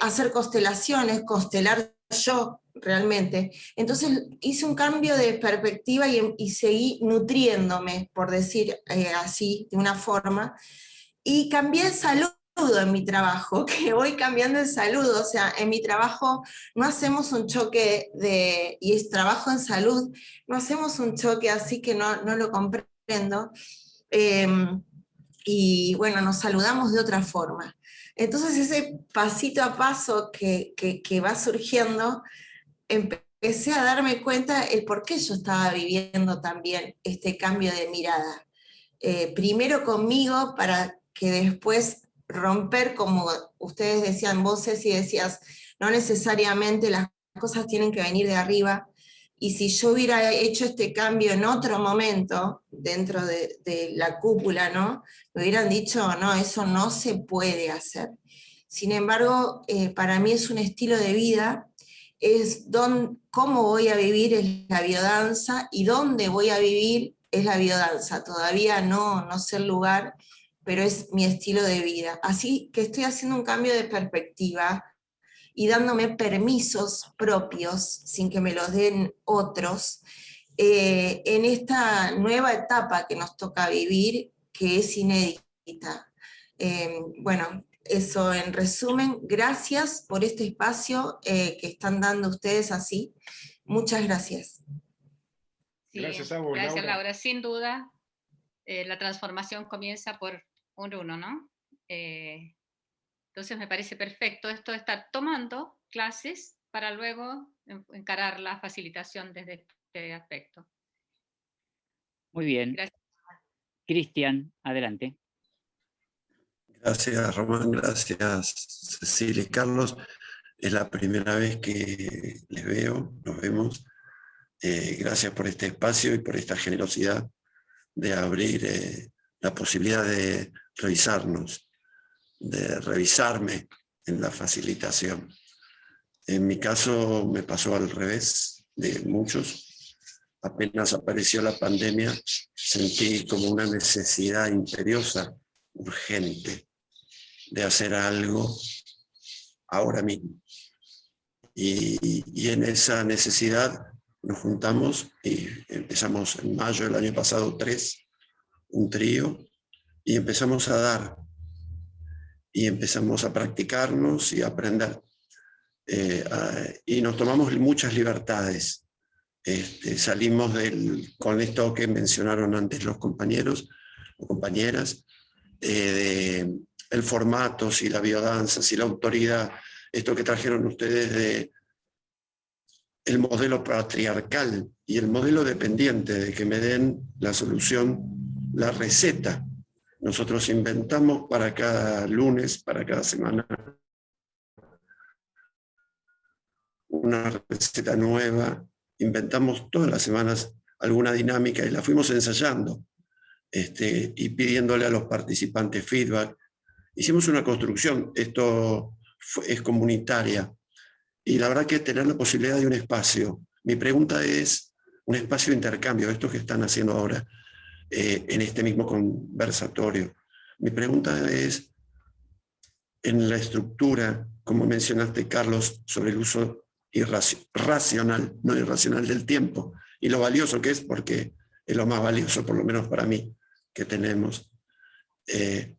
Hacer constelaciones, constelar yo realmente. Entonces hice un cambio de perspectiva y seguí nutriéndome, por decir así, de una forma, y cambié el saludo en mi trabajo, que voy cambiando el saludo. O sea, en mi trabajo no hacemos un choque y es trabajo en salud, no hacemos un choque así, que no lo comprendo. Y bueno, nos saludamos de otra forma. Entonces ese pasito a paso que va surgiendo, empecé a darme cuenta el por qué yo estaba viviendo también este cambio de mirada. Primero conmigo, para que después romper, como ustedes decían, voces, y decías, no necesariamente las cosas tienen que venir de arriba. Y si yo hubiera hecho este cambio en otro momento, dentro de la cúpula, ¿no? Me hubieran dicho, no, eso no se puede hacer. Sin embargo, para mí es un estilo de vida, cómo voy a vivir es la biodanza, y dónde voy a vivir es la biodanza. Todavía no sé el lugar, pero es mi estilo de vida. Así que estoy haciendo un cambio de perspectiva y dándome permisos propios, sin que me los den otros, en esta nueva etapa que nos toca vivir, que es inédita. Bueno, eso, en resumen, gracias por este espacio que están dando ustedes así. Muchas gracias. Sí, Gracias a vos, gracias, Laura. Laura. Sin duda, la transformación comienza por uno, ¿no? Entonces me parece perfecto esto de estar tomando clases para luego encarar la facilitación desde este aspecto. Muy bien. Gracias. Cristian, adelante. Gracias, Román, gracias, Cecilia y Carlos. Es la primera vez que les veo, nos vemos. Gracias por este espacio y por esta generosidad de abrir la posibilidad de revisarnos, de revisarme en la facilitación. En mi caso me pasó al revés de muchos. Apenas apareció la pandemia, sentí como una necesidad imperiosa, urgente, de hacer algo ahora mismo. Y en esa necesidad nos juntamos y empezamos en mayo del año pasado 3, un trío, y empezamos a dar, y empezamos a practicarnos y a aprender. Y nos tomamos muchas libertades. Salimos con esto que mencionaron antes los compañeros o compañeras, el formato, si la biodanza, si la autoridad, esto que trajeron ustedes de el modelo patriarcal y el modelo dependiente, de que me den la solución, la receta. Nosotros inventamos para cada lunes, para cada semana, una receta nueva, inventamos todas las semanas alguna dinámica y la fuimos ensayando y pidiéndole a los participantes feedback. Hicimos una construcción, esto es comunitaria, y la verdad que tener la posibilidad de un espacio. Mi pregunta es un espacio de intercambio, esto que están haciendo ahora en este mismo conversatorio. Mi pregunta es, en la estructura, como mencionaste, Carlos, sobre el uso racional, no irracional del tiempo, y lo valioso que es, porque es lo más valioso, por lo menos para mí, que tenemos. En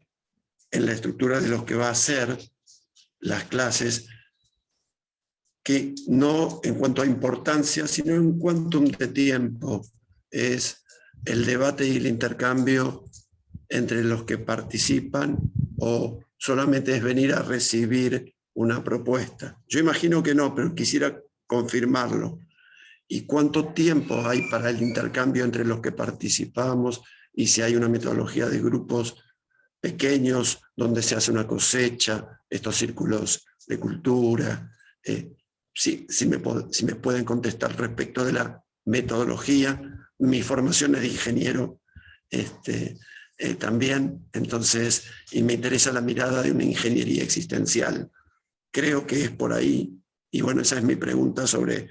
la estructura de lo que va a ser las clases, que no en cuanto a importancia, sino en cuanto de tiempo, es el debate y el intercambio entre los que participan, o solamente es venir a recibir una propuesta. Yo imagino que no, pero quisiera confirmarlo. ¿Y cuánto tiempo hay para el intercambio entre los que participamos? Y si hay una metodología de grupos pequeños donde se hace una cosecha, estos círculos de cultura. Si me pueden contestar respecto de la metodología. Mi formación es de ingeniero también, entonces, y me interesa la mirada de una ingeniería existencial. Creo que es por ahí, y bueno, esa es mi pregunta sobre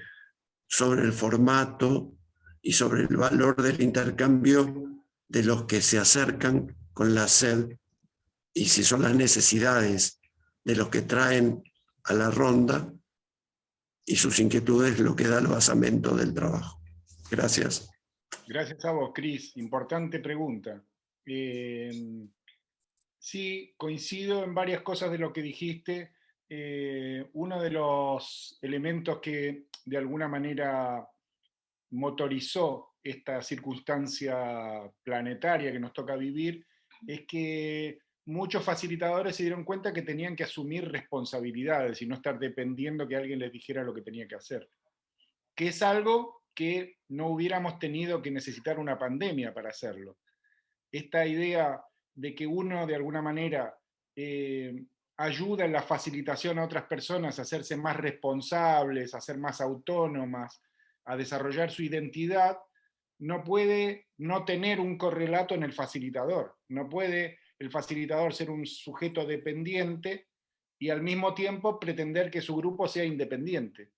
el formato y sobre el valor del intercambio de los que se acercan con la sed, y si son las necesidades de los que traen a la ronda y sus inquietudes lo que da el basamento del trabajo. Gracias. Gracias a vos, Cris. Importante pregunta. Sí, coincido en varias cosas de lo que dijiste. Uno de los elementos que de alguna manera motorizó esta circunstancia planetaria que nos toca vivir es que muchos facilitadores se dieron cuenta que tenían que asumir responsabilidades y no estar dependiendo que alguien les dijera lo que tenía que hacer. Que es algo que no hubiéramos tenido que necesitar una pandemia para hacerlo. Esta idea de que uno de alguna manera ayuda en la facilitación a otras personas a hacerse más responsables, a ser más autónomas, a desarrollar su identidad, no puede no tener un correlato en el facilitador. No puede el facilitador ser un sujeto dependiente y al mismo tiempo pretender que su grupo sea independiente.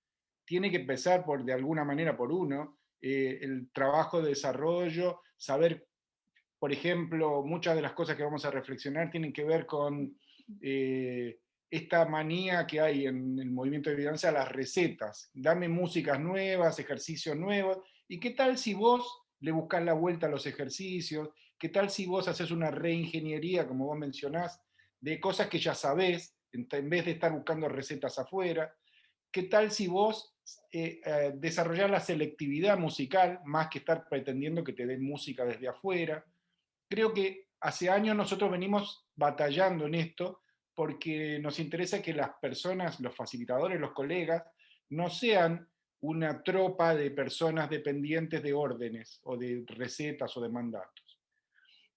Tiene que empezar de alguna manera por uno, el trabajo de desarrollo, saber, por ejemplo, muchas de las cosas que vamos a reflexionar tienen que ver con esta manía que hay en el movimiento de biodanza, las recetas. Dame músicas nuevas, ejercicios nuevos, y qué tal si vos le buscás la vuelta a los ejercicios, qué tal si vos haces una reingeniería, como vos mencionás, de cosas que ya sabés, en vez de estar buscando recetas afuera? ¿Qué tal si vos desarrollás la selectividad musical más que estar pretendiendo que te den música desde afuera? Creo que hace años nosotros venimos batallando en esto porque nos interesa que las personas, los facilitadores, los colegas, no sean una tropa de personas dependientes de órdenes o de recetas o de mandatos.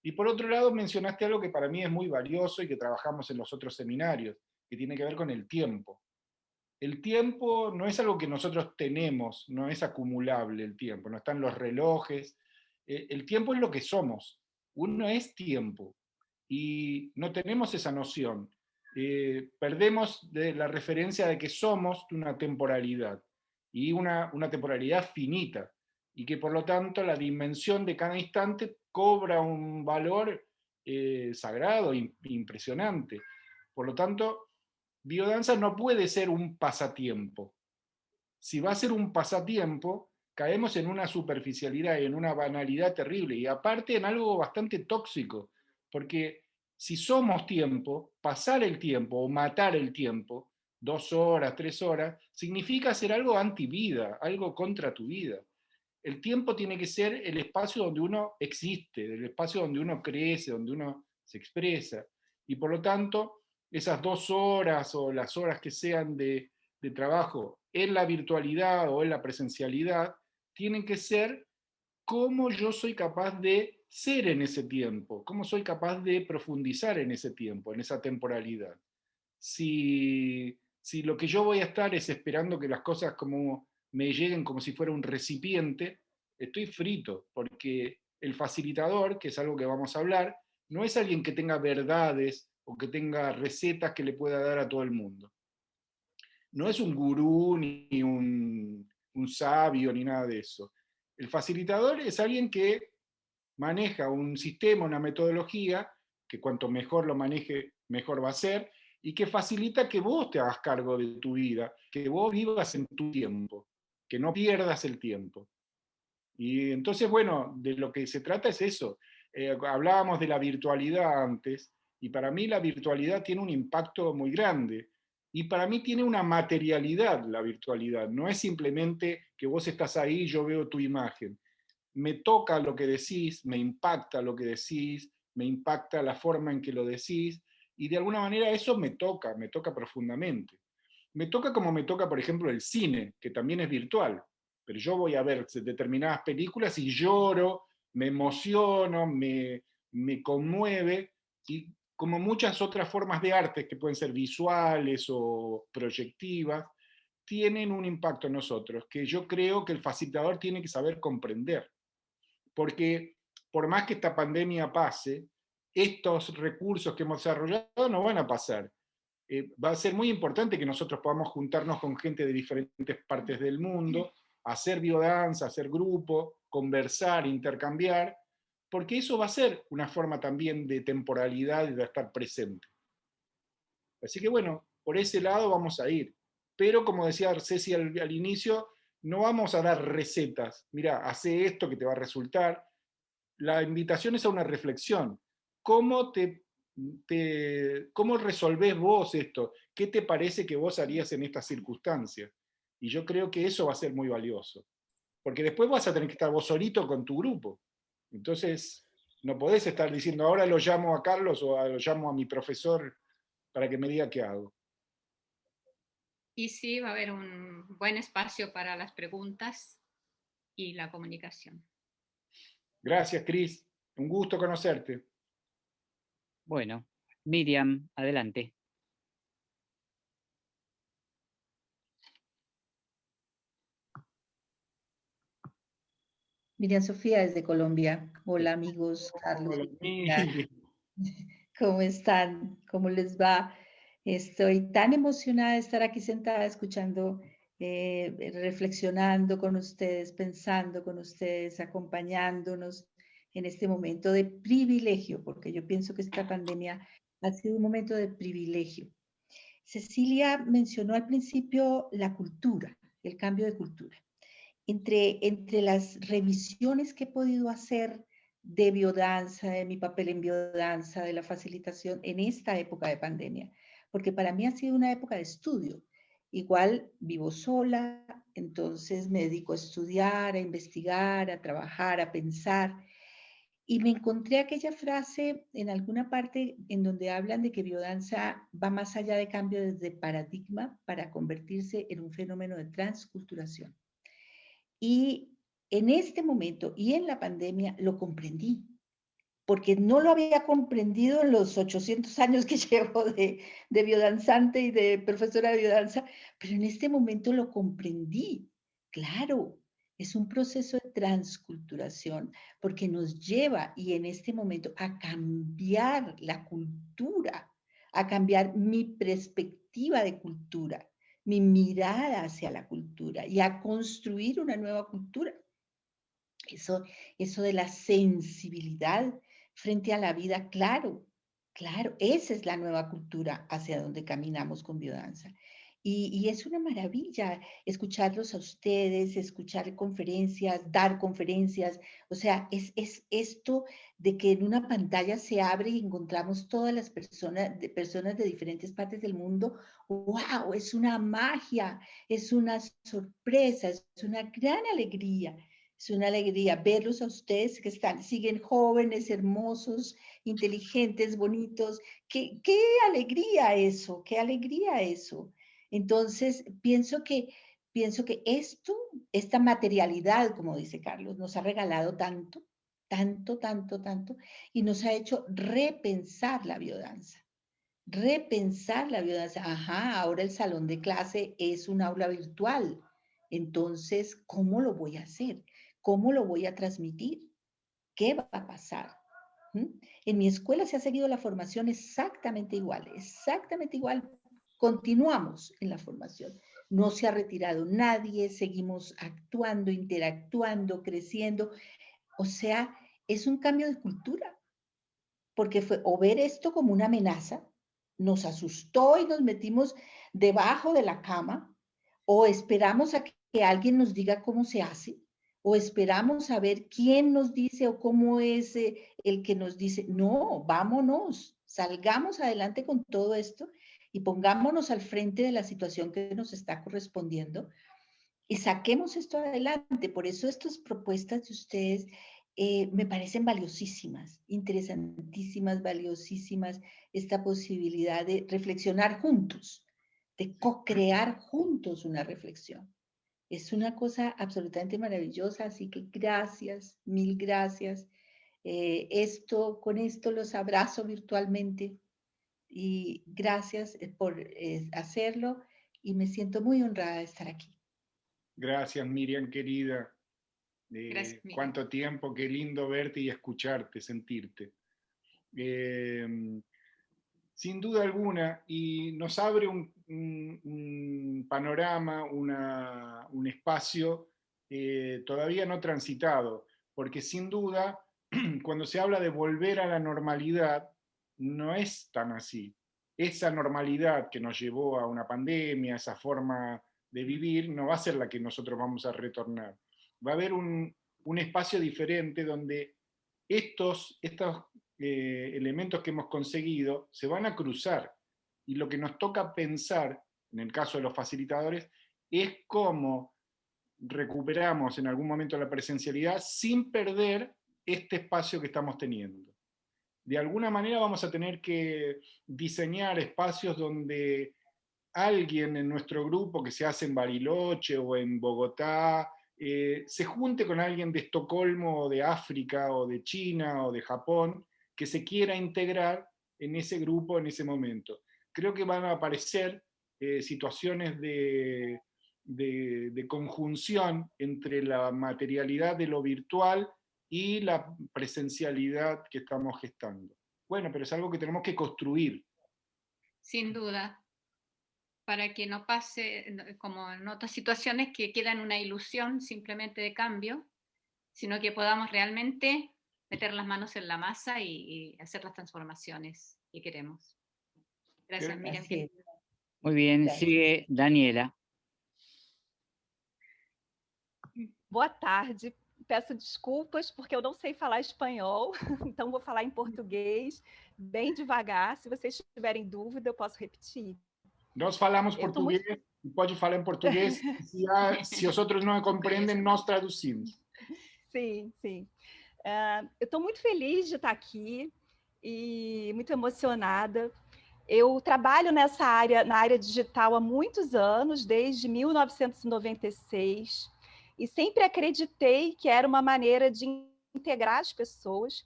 Y por otro lado mencionaste algo que para mí es muy valioso y que trabajamos en los otros seminarios, que tiene que ver con el tiempo. El tiempo no es algo que nosotros tenemos, no es acumulable el tiempo, no están los relojes. El tiempo es lo que somos. Uno es tiempo y no tenemos esa noción. Perdemos de la referencia de que somos una temporalidad y una temporalidad finita y que por lo tanto la dimensión de cada instante cobra un valor sagrado, impresionante. Por lo tanto, biodanza no puede ser un pasatiempo. Si va a ser un pasatiempo, caemos en una superficialidad y en una banalidad terrible, y aparte en algo bastante tóxico, porque si somos tiempo, pasar el tiempo o matar el tiempo, 2 horas, 3 horas, significa hacer algo antivida, algo contra tu vida. El tiempo tiene que ser el espacio donde uno existe, el espacio donde uno crece, donde uno se expresa, y por lo tanto, esas 2 horas o las horas que sean de trabajo en la virtualidad o en la presencialidad, tienen que ser cómo yo soy capaz de ser en ese tiempo, cómo soy capaz de profundizar en ese tiempo, en esa temporalidad. Si lo que yo voy a estar es esperando que las cosas como me lleguen como si fuera un recipiente, estoy frito, porque el facilitador, que es algo que vamos a hablar, no es alguien que tenga verdades o que tenga recetas que le pueda dar a todo el mundo. No es un gurú ni un sabio ni nada de eso. El facilitador es alguien que maneja un sistema, una metodología, que cuanto mejor lo maneje, mejor va a ser, y que facilita que vos te hagas cargo de tu vida, que vos vivas en tu tiempo, que no pierdas el tiempo. Y entonces, bueno, de lo que se trata es eso. Hablábamos de la virtualidad antes, y para mí la virtualidad tiene un impacto muy grande. Y para mí tiene una materialidad la virtualidad. No es simplemente que vos estás ahí y yo veo tu imagen. Me toca lo que decís, me impacta lo que decís, me impacta la forma en que lo decís, y de alguna manera eso me toca profundamente. Me toca como me toca, por ejemplo, el cine, que también es virtual, pero yo voy a ver determinadas películas y lloro, me emociono, me conmueve, y como muchas otras formas de arte que pueden ser visuales o proyectivas, tienen un impacto en nosotros, que yo creo que el facilitador tiene que saber comprender. Porque por más que esta pandemia pase, estos recursos que hemos desarrollado no van a pasar. Va a ser muy importante que nosotros podamos juntarnos con gente de diferentes partes del mundo, hacer biodanza, hacer grupo, conversar, intercambiar, porque eso va a ser una forma también de temporalidad y de estar presente. Así que bueno, por ese lado vamos a ir. Pero como decía Ceci al inicio, no vamos a dar recetas. Mira, hace esto que te va a resultar. La invitación es a una reflexión. ¿Cómo resolvés vos esto? ¿Qué te parece que vos harías en estas circunstancias? Y yo creo que eso va a ser muy valioso. Porque después vas a tener que estar vos solito con tu grupo. Entonces, no podés estar diciendo, ahora lo llamo a Carlos o lo llamo a mi profesor para que me diga qué hago. Y sí, va a haber un buen espacio para las preguntas y la comunicación. Gracias, Cris. Un gusto conocerte. Bueno, Miriam, adelante. Miriam Sofía desde Colombia. Hola amigos, Carlos. Hola, ¿Cómo están? ¿Cómo les va? Estoy tan emocionada de estar aquí sentada escuchando, reflexionando con ustedes, pensando con ustedes, acompañándonos en este momento de privilegio, porque yo pienso que esta pandemia ha sido un momento de privilegio. Cecilia mencionó al principio la cultura, el cambio de cultura. Entre las revisiones que he podido hacer de biodanza, de mi papel en biodanza, de la facilitación en esta época de pandemia, porque para mí ha sido una época de estudio. Igual vivo sola, entonces me dedico a estudiar, a investigar, a trabajar, a pensar. Y me encontré aquella frase en alguna parte en donde hablan de que biodanza va más allá de cambio desde paradigma para convertirse en un fenómeno de transculturación. Y en este momento y en la pandemia lo comprendí, porque no lo había comprendido en los 800 años que llevo de biodanzante y de profesora de biodanza, pero en este momento lo comprendí. Claro, es un proceso de transculturación porque nos lleva, y en este momento, a cambiar la cultura, a cambiar mi perspectiva de cultura, mi mirada hacia la cultura y a construir una nueva cultura. Eso de la sensibilidad frente a la vida, claro, claro, esa es la nueva cultura hacia donde caminamos con biodanza. Y es una maravilla escucharlos a ustedes, escuchar conferencias, dar conferencias. O sea, es esto de que en una pantalla se abre y encontramos todas las personas de diferentes partes del mundo. ¡Wow! Es una magia, es una sorpresa, es una gran alegría. Es una alegría verlos a ustedes que siguen jóvenes, hermosos, inteligentes, bonitos. ¡Qué alegría eso! ¡Qué alegría eso! Entonces, pienso que esta materialidad, como dice Carlos, nos ha regalado tanto, tanto, tanto, tanto, y nos ha hecho repensar la biodanza. Repensar la biodanza. Ajá, ahora el salón de clase es un aula virtual. Entonces, ¿cómo lo voy a hacer? ¿Cómo lo voy a transmitir? ¿Qué va a pasar? En mi escuela se ha seguido la formación exactamente igual, exactamente igual. Continuamos en la formación. No se ha retirado nadie, seguimos actuando, interactuando, creciendo. O sea, es un cambio de cultura, porque fue o ver esto como una amenaza, nos asustó y nos metimos debajo de la cama, o esperamos a que alguien nos diga cómo se hace, o esperamos a ver quién nos dice o cómo es el que nos dice. No, vámonos, salgamos adelante con todo esto y pongámonos al frente de la situación que nos está correspondiendo y saquemos esto adelante. Por eso estas propuestas de ustedes me parecen valiosísimas, interesantísimas, valiosísimas, esta posibilidad de reflexionar juntos, de co-crear juntos una reflexión. Es una cosa absolutamente maravillosa, así que gracias, mil gracias. Con esto los abrazo virtualmente y gracias por hacerlo y me siento muy honrada de estar aquí. Gracias, Miriam, querida. Gracias, Miriam. Cuánto tiempo, qué lindo verte y escucharte, sentirte. Sin duda alguna, y nos abre un panorama, un espacio todavía no transitado, porque sin duda, cuando se habla de volver a la normalidad, no es tan así. Esa normalidad que nos llevó a una pandemia, esa forma de vivir, no va a ser la que nosotros vamos a retornar. Va a haber un espacio diferente donde estos elementos que hemos conseguido se van a cruzar. Y lo que nos toca pensar, en el caso de los facilitadores, es cómo recuperamos en algún momento la presencialidad sin perder este espacio que estamos teniendo. De alguna manera vamos a tener que diseñar espacios donde alguien en nuestro grupo que se hace en Bariloche o en Bogotá, se junte con alguien de Estocolmo o de África o de China o de Japón que se quiera integrar en ese grupo en ese momento. Creo que van a aparecer situaciones de conjunción entre la materialidad de lo virtual y la presencialidad que estamos gestando. Bueno, pero es algo que tenemos que construir. Sin duda, para que no pase como en otras situaciones que quedan una ilusión simplemente de cambio, sino que podamos realmente meter las manos en la masa y hacer las transformaciones que queremos. Gracias, Miriam. Muy bien, sigue Daniela. Boa tarde. peço desculpas porque eu não sei falar espanhol, então vou falar em português, bem devagar. Se vocês tiverem dúvida, eu posso repetir. Nós falamos português, pode falar em português, se os outros não compreendem, nós traduzimos. Sim, sim. Eu estou muito feliz de estar aqui e muito emocionada. Eu trabalho na área digital há muitos anos, desde 1996, e sempre acreditei que era uma maneira de integrar as pessoas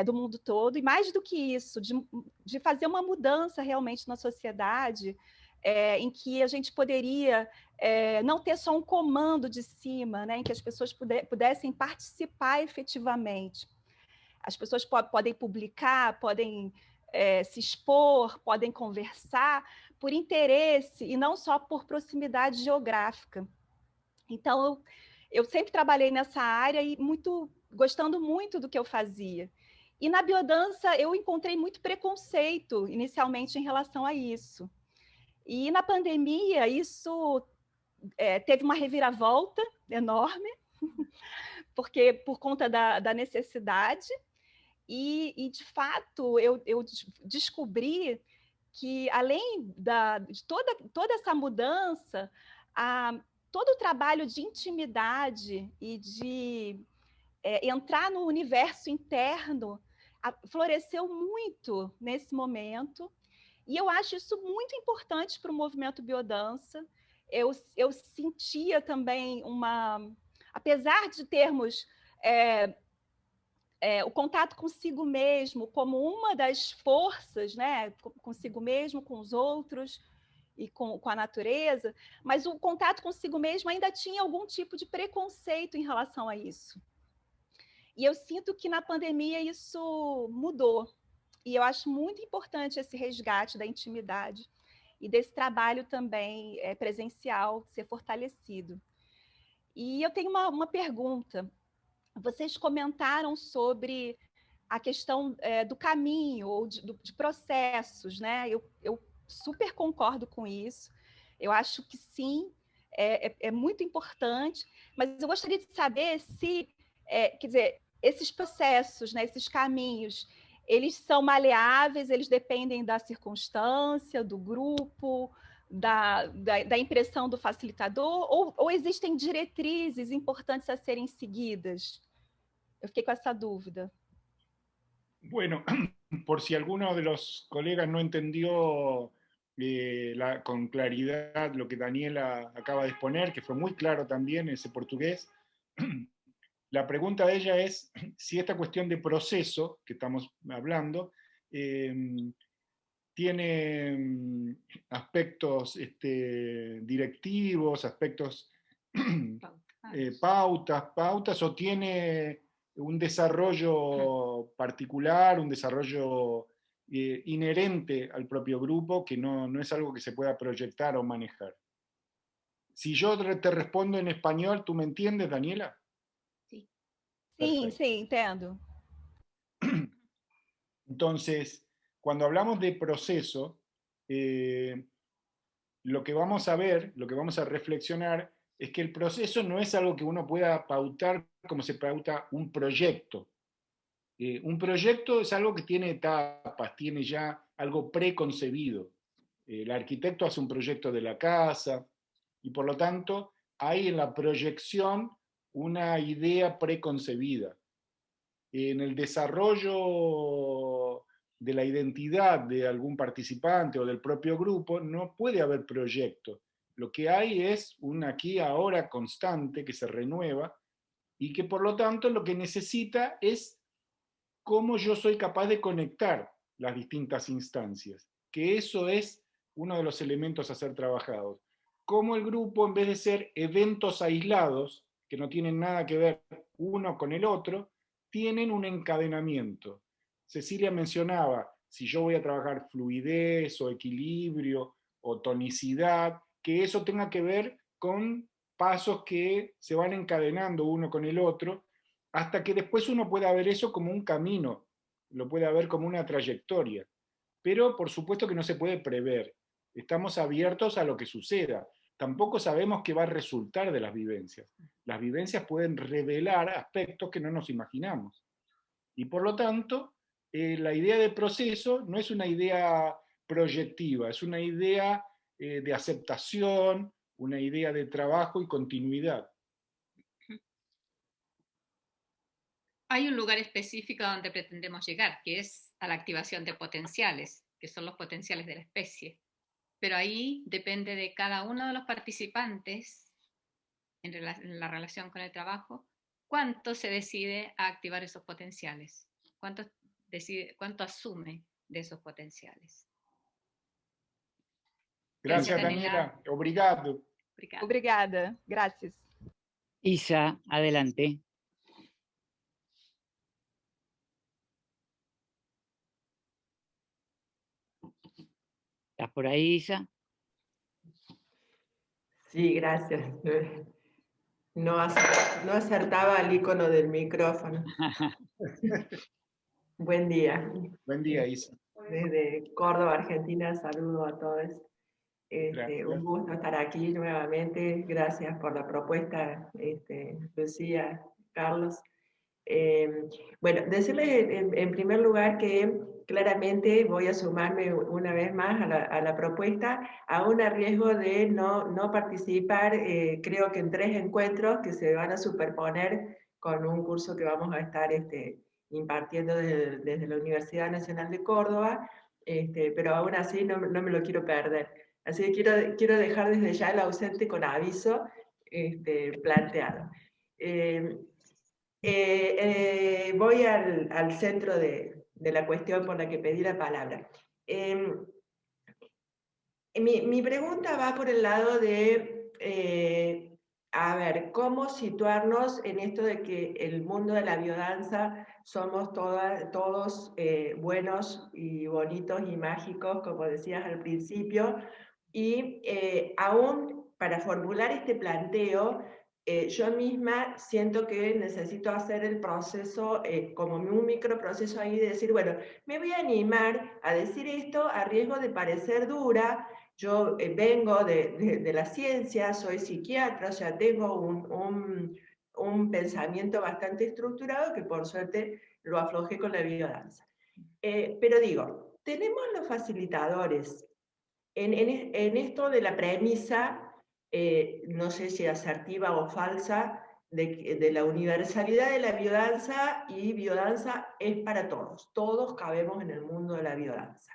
do mundo todo, e mais do que isso, de fazer uma mudança realmente na sociedade, em que a gente poderia não ter só um comando de cima, né, em que as pessoas pudessem participar efetivamente. As pessoas podem publicar, podem se expor, podem conversar por interesse e não só por proximidade geográfica. Então, eu sempre trabalhei nessa área e gostando muito do que eu fazia. E na biodança eu encontrei muito preconceito inicialmente em relação a isso. E na pandemia isso teve uma reviravolta enorme, porque por conta da necessidade. E, de fato, eu descobri que, além de toda essa mudança, todo o trabalho de intimidade e de entrar no universo interno floresceu muito nesse momento. E eu acho isso muito importante para o movimento biodança. Eu sentia também apesar de termos o contato consigo mesmo como uma das forças, né, consigo mesmo, com os outros e com a natureza, mas o contato consigo mesmo ainda tinha algum tipo de preconceito em relação a isso. E eu sinto que na pandemia isso mudou. E eu acho muito importante esse resgate da intimidade e desse trabalho também presencial ser fortalecido. E eu tenho uma pergunta. Vocês comentaram sobre a questão do caminho ou de processos, né? Eu super concordo com isso. Eu acho que sim, é muito importante, mas eu gostaria de saber se, quer dizer, esses processos, né, esses caminhos, eles são maleáveis, eles dependem da circunstância, do grupo, da impressão do facilitador, ou existem diretrizes importantes a serem seguidas? Eu fiquei com essa dúvida. Bueno, por si alguno de los colegas no entendió con claridad lo que Daniela acaba de exponer, que fue muy claro también ese portugués, la pregunta de ella es si esta cuestión de proceso que estamos hablando tiene aspectos directivos, aspectos pautas, o tiene un desarrollo particular, un desarrollo inherente al propio grupo, que no es algo que se pueda proyectar o manejar. Si yo te respondo en español, ¿tú me entiendes, Daniela? Sí. Sí, sí, entiendo. Entonces, cuando hablamos de proceso, lo que vamos a ver, lo que vamos a reflexionar, es que el proceso no es algo que uno pueda pautar como se pauta un proyecto. Un proyecto es algo que tiene etapas, tiene ya algo preconcebido. El arquitecto hace un proyecto de la casa y por lo tanto hay en la proyección una idea preconcebida. En el desarrollo de la identidad de algún participante o del propio grupo no puede haber proyecto. Lo que hay es un aquí ahora constante que se renueva y que por lo tanto lo que necesita es cómo yo soy capaz de conectar las distintas instancias, que eso es uno de los elementos a ser trabajados. Cómo el grupo, en vez de ser eventos aislados, que no tienen nada que ver uno con el otro, tienen un encadenamiento. Cecilia mencionaba, si yo voy a trabajar fluidez o equilibrio o tonicidad, que eso tenga que ver con pasos que se van encadenando uno con el otro, hasta que después uno pueda ver eso como un camino, lo pueda ver como una trayectoria. Pero por supuesto que no se puede prever. Estamos abiertos a lo que suceda. tampoco sabemos qué va a resultar de las vivencias. Las vivencias pueden revelar aspectos que no nos imaginamos. Y por lo tanto, la idea de proceso no es una idea proyectiva, es una idea de aceptación, una idea de trabajo y continuidad. Hay un lugar específico a donde pretendemos llegar, que es a la activación de potenciales, que son los potenciales de la especie. Pero ahí depende de cada uno de los participantes en la relación con el trabajo, cuánto se decide a activar esos potenciales, cuánto asume de esos potenciales. Gracias, Daniela. Obrigado. Obrigada. Gracias. Isa, adelante. ¿Estás por ahí, Isa? Sí, gracias. No acertaba el icono del micrófono. Buen día. Buen día, Isa. Desde Córdoba, Argentina, saludo a todos. Un gusto estar aquí nuevamente. Gracias por la propuesta, Lucía, Carlos. Bueno, decirles en primer lugar que claramente voy a sumarme una vez más a la propuesta, aún a riesgo de no participar, creo que en 3 encuentros que se van a superponer con un curso que vamos a estar impartiendo desde la Universidad Nacional de Córdoba, pero aún así no me lo quiero perder. Así que quiero dejar desde ya el ausente con aviso planteado. Voy al centro de la cuestión por la que pedí la palabra. Mi pregunta va por el lado de, a ver, cómo situarnos en esto de que el mundo de la biodanza somos todos buenos y bonitos y mágicos, como decías al principio, y aún para formular este planteo, yo misma siento que necesito hacer el proceso, como un microproceso ahí de decir, bueno, me voy a animar a decir esto a riesgo de parecer dura. Yo vengo de la ciencia, soy psiquiatra, o sea, tengo un pensamiento bastante estructurado que por suerte lo aflojé con la biodanza. Pero digo, tenemos los facilitadores. En esto de la premisa, no sé si asertiva o falsa, de la universalidad de la biodanza, y biodanza es para todos cabemos en el mundo de la biodanza.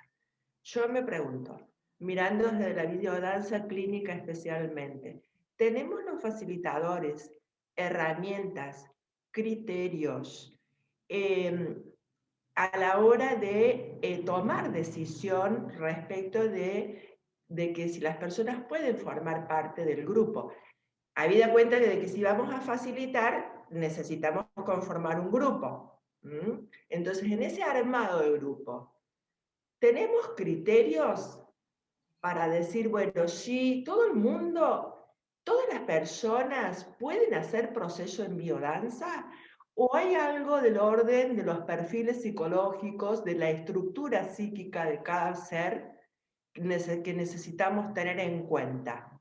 Yo me pregunto, mirando desde la biodanza clínica especialmente, ¿tenemos los facilitadores, herramientas, criterios, a la hora de tomar decisión respecto de que si las personas pueden formar parte del grupo? Habida cuenta de que si vamos a facilitar, necesitamos conformar un grupo. Entonces, en ese armado de grupo, ¿tenemos criterios para decir, bueno, sí, todo el mundo, todas las personas pueden hacer proceso en biodanza? ¿O hay algo del orden de los perfiles psicológicos, de la estructura psíquica de cada ser que necesitamos tener en cuenta?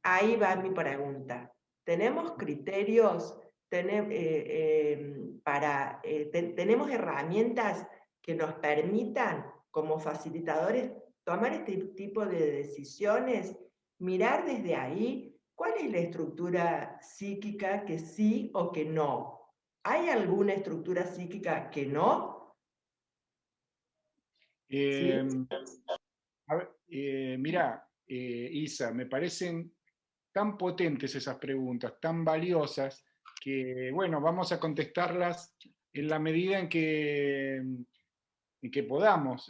Ahí va mi pregunta. ¿Tenemos criterios? ¿Tenemos herramientas que nos permitan, como facilitadores, tomar este tipo de decisiones? Mirar desde ahí cuál es la estructura psíquica que sí o que no. ¿Hay alguna estructura psíquica que no? ¿Sí? Mira, Isa, me parecen tan potentes esas preguntas, tan valiosas, que bueno, vamos a contestarlas en la medida en que podamos.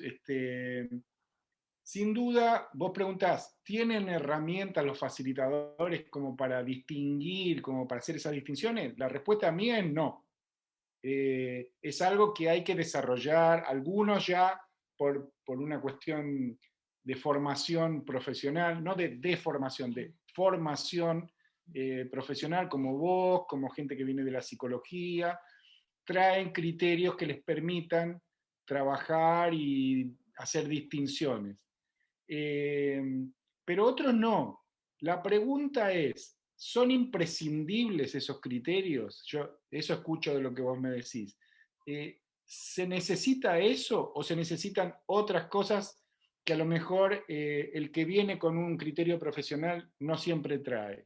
Sin duda, vos preguntás, ¿tienen herramientas los facilitadores como para distinguir, como para hacer esas distinciones? La respuesta mía es no. Es algo que hay que desarrollar, algunos ya por una cuestión de formación profesional, no de deformación, de formación profesional, como vos, como gente que viene de la psicología, traen criterios que les permitan trabajar y hacer distinciones. Pero otros no. La pregunta es, ¿son imprescindibles esos criterios? Yo eso escucho de lo que vos me decís. ¿Se necesita eso o se necesitan otras cosas que a lo mejor el que viene con un criterio profesional no siempre trae?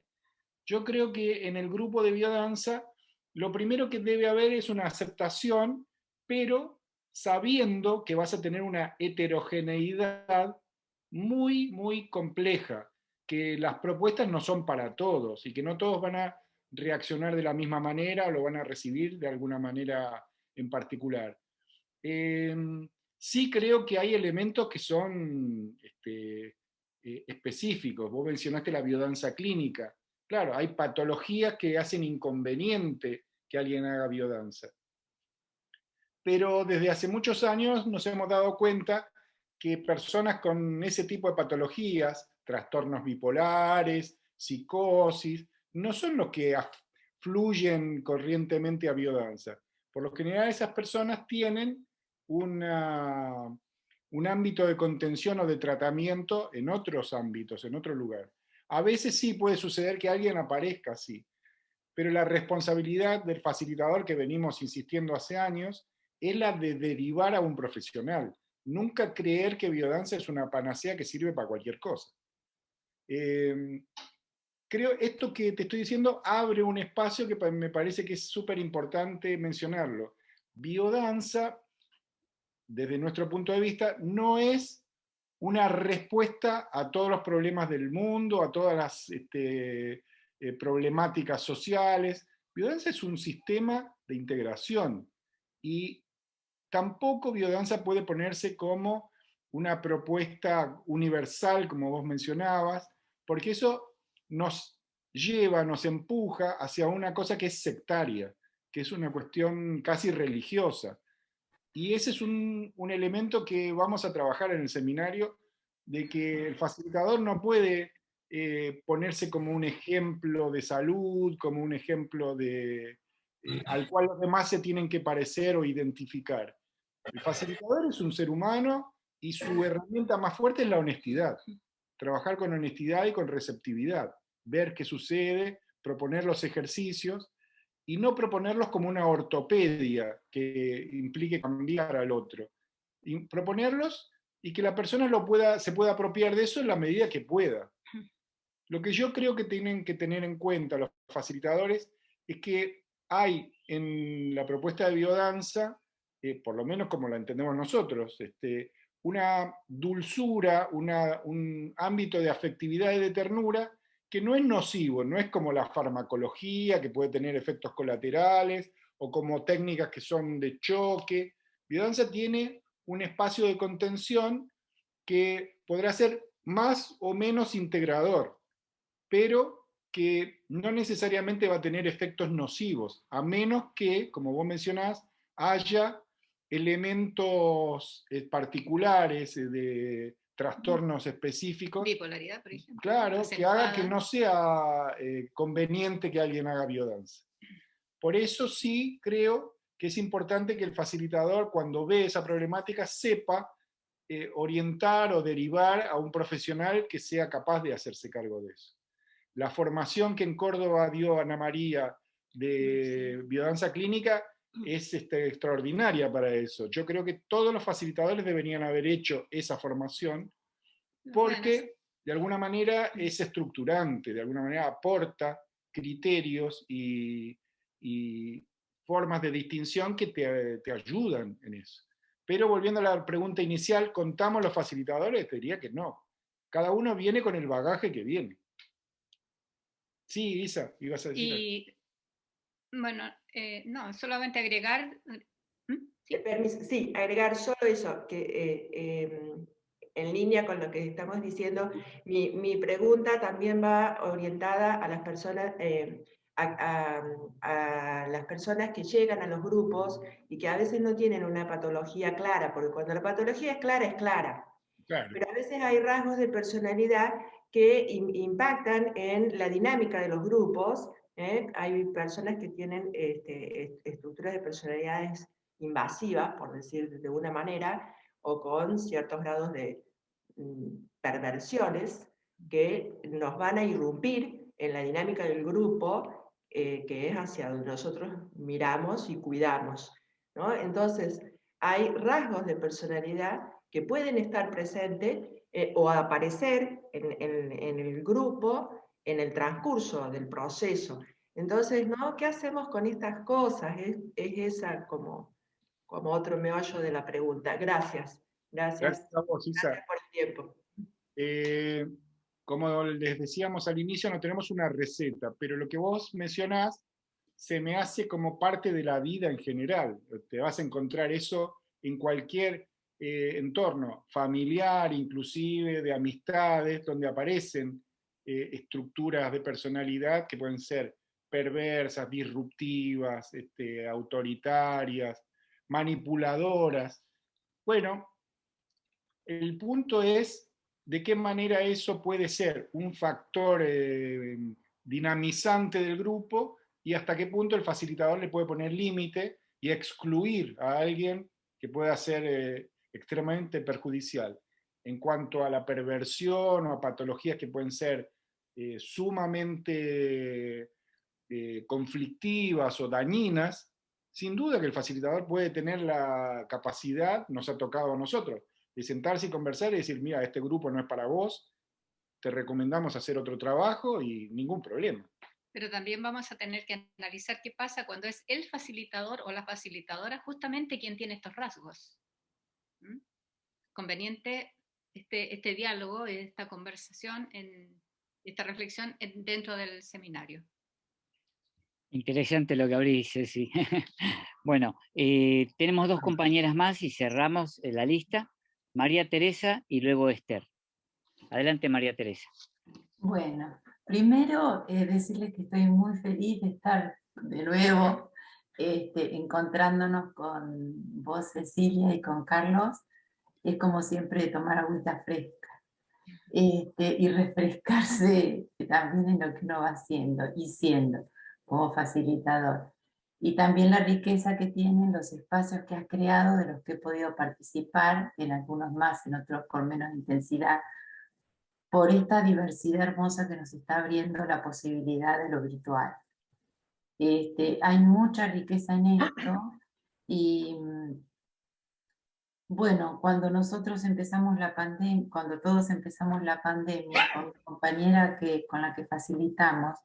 Yo creo que en el grupo de biodanza lo primero que debe haber es una aceptación, pero sabiendo que vas a tener una heterogeneidad muy, muy compleja, que las propuestas no son para todos y que no todos van a reaccionar de la misma manera o lo van a recibir de alguna manera en particular. Sí creo que hay elementos que son específicos. Vos mencionaste la biodanza clínica. Claro, hay patologías que hacen inconveniente que alguien haga biodanza. Pero desde hace muchos años nos hemos dado cuenta que personas con ese tipo de patologías, trastornos bipolares, psicosis, no son los que fluyen corrientemente a biodanza. Por lo general esas personas tienen un ámbito de contención o de tratamiento en otros ámbitos, en otro lugar. A veces sí puede suceder que alguien aparezca así, pero la responsabilidad del facilitador, que venimos insistiendo hace años, es la de derivar a un profesional. Nunca creer que biodanza es una panacea que sirve para cualquier cosa. Creo esto que te estoy diciendo abre un espacio que me parece que es súper importante mencionarlo. Biodanza, desde nuestro punto de vista, no es una respuesta a todos los problemas del mundo, a todas las problemáticas sociales. Biodanza es un sistema de integración y tampoco biodanza puede ponerse como una propuesta universal, como vos mencionabas, porque eso nos lleva, nos empuja hacia una cosa que es sectaria, que es una cuestión casi religiosa. Y ese es un elemento que vamos a trabajar en el seminario, de que el facilitador no puede ponerse como un ejemplo de salud, como un ejemplo al cual los demás se tienen que parecer o identificar. El facilitador es un ser humano y su herramienta más fuerte es la honestidad. Trabajar con honestidad y con receptividad, ver qué sucede, proponer los ejercicios y no proponerlos como una ortopedia que implique cambiar al otro. Y proponerlos y que la persona se pueda apropiar de eso en la medida que pueda. Lo que yo creo que tienen que tener en cuenta los facilitadores es que hay en la propuesta de biodanza, por lo menos como la entendemos nosotros, una dulzura, un ámbito de afectividad y de ternura que no es nocivo, no es como la farmacología, que puede tener efectos colaterales, o como técnicas que son de choque. Biodanza tiene un espacio de contención que podrá ser más o menos integrador, pero que no necesariamente va a tener efectos nocivos, a menos que, como vos mencionás, haya elementos particulares de trastornos específicos. Bipolaridad, por ejemplo. Claro, que haga que no sea conveniente que alguien haga biodanza. Por eso sí creo que es importante que el facilitador, cuando ve esa problemática, sepa orientar o derivar a un profesional que sea capaz de hacerse cargo de eso. La formación que en Córdoba dio Ana María de biodanza clínica es extraordinaria para eso. Yo creo que todos los facilitadores deberían haber hecho esa formación porque de alguna manera es estructurante, de alguna manera aporta criterios y formas de distinción que te ayudan en eso. Pero volviendo a la pregunta inicial, ¿contamos los facilitadores? Te diría que no. Cada uno viene con el bagaje que viene. Sí, Isa, ibas a decir algo. Y bueno, no, solamente agregar. Sí, agregar solo eso, que en línea con lo que estamos diciendo, mi pregunta también va orientada a las personas, a las personas que llegan a los grupos y que a veces no tienen una patología clara, porque cuando la patología es clara, claro. Pero a veces hay rasgos de personalidad que impactan en la dinámica de los grupos. Hay personas que tienen estructuras de personalidades invasivas, por decir de una manera, o con ciertos grados de perversiones, que nos van a irrumpir en la dinámica del grupo, que es hacia donde nosotros miramos y cuidamos, ¿no? Entonces, hay rasgos de personalidad que pueden estar presentes o aparecer en el grupo en el transcurso del proceso. Entonces, ¿no? ¿Qué hacemos con estas cosas? Es esa como otro meollo de la pregunta. Gracias. Gracias a vos, Isa. Gracias por el tiempo. Como les decíamos al inicio, no tenemos una receta, pero lo que vos mencionás se me hace como parte de la vida en general. Te vas a encontrar eso en cualquier entorno, familiar, inclusive, de amistades, donde aparecen estructuras de personalidad que pueden ser perversas, disruptivas, autoritarias, manipuladoras. Bueno, el punto es de qué manera eso puede ser un factor dinamizante del grupo y hasta qué punto el facilitador le puede poner límite y excluir a alguien que pueda ser extremadamente perjudicial. En cuanto a la perversión o a patologías que pueden ser sumamente conflictivas o dañinas, sin duda que el facilitador puede tener la capacidad, nos ha tocado a nosotros, de sentarse y conversar y decir, mira, este grupo no es para vos, te recomendamos hacer otro trabajo y ningún problema. Pero también vamos a tener que analizar qué pasa cuando es el facilitador o la facilitadora justamente quien tiene estos rasgos. ¿Mm? Conveniente este diálogo, esta conversación, esta reflexión dentro del seminario. Interesante lo que abrís, Ceci. Bueno, tenemos dos compañeras más y cerramos la lista. María Teresa y luego Esther. Adelante, María Teresa. Bueno, primero decirles que estoy muy feliz de estar de nuevo encontrándonos con vos, Cecilia, y con Carlos. Es como siempre tomar agüita fresca y refrescarse también en lo que uno va haciendo y siendo como facilitador. Y también la riqueza que tienen los espacios que has creado, de los que he podido participar, en algunos más, en otros con menos intensidad, por esta diversidad hermosa que nos está abriendo la posibilidad de lo virtual. Hay mucha riqueza en esto y bueno, cuando nosotros empezamos la pandemia, cuando todos empezamos la pandemia, con mi compañera con la que facilitamos,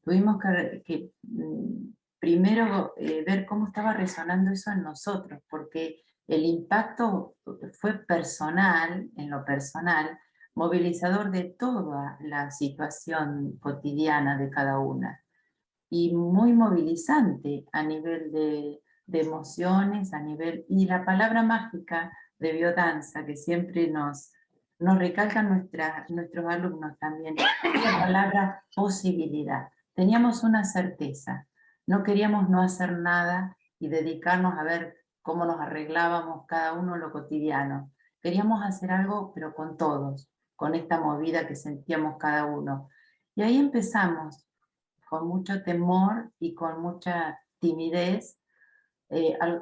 tuvimos que primero ver cómo estaba resonando eso en nosotros, porque el impacto fue personal, en lo personal, movilizador de toda la situación cotidiana de cada una, y muy movilizante a nivel de emociones, y la palabra mágica de biodanza, que siempre nos recalcan nuestros alumnos también, es la palabra posibilidad. Teníamos una certeza, no queríamos no hacer nada y dedicarnos a ver cómo nos arreglábamos cada uno en lo cotidiano. Queríamos hacer algo, pero con todos, con esta movida que sentíamos cada uno. Y ahí empezamos, con mucho temor y con mucha timidez,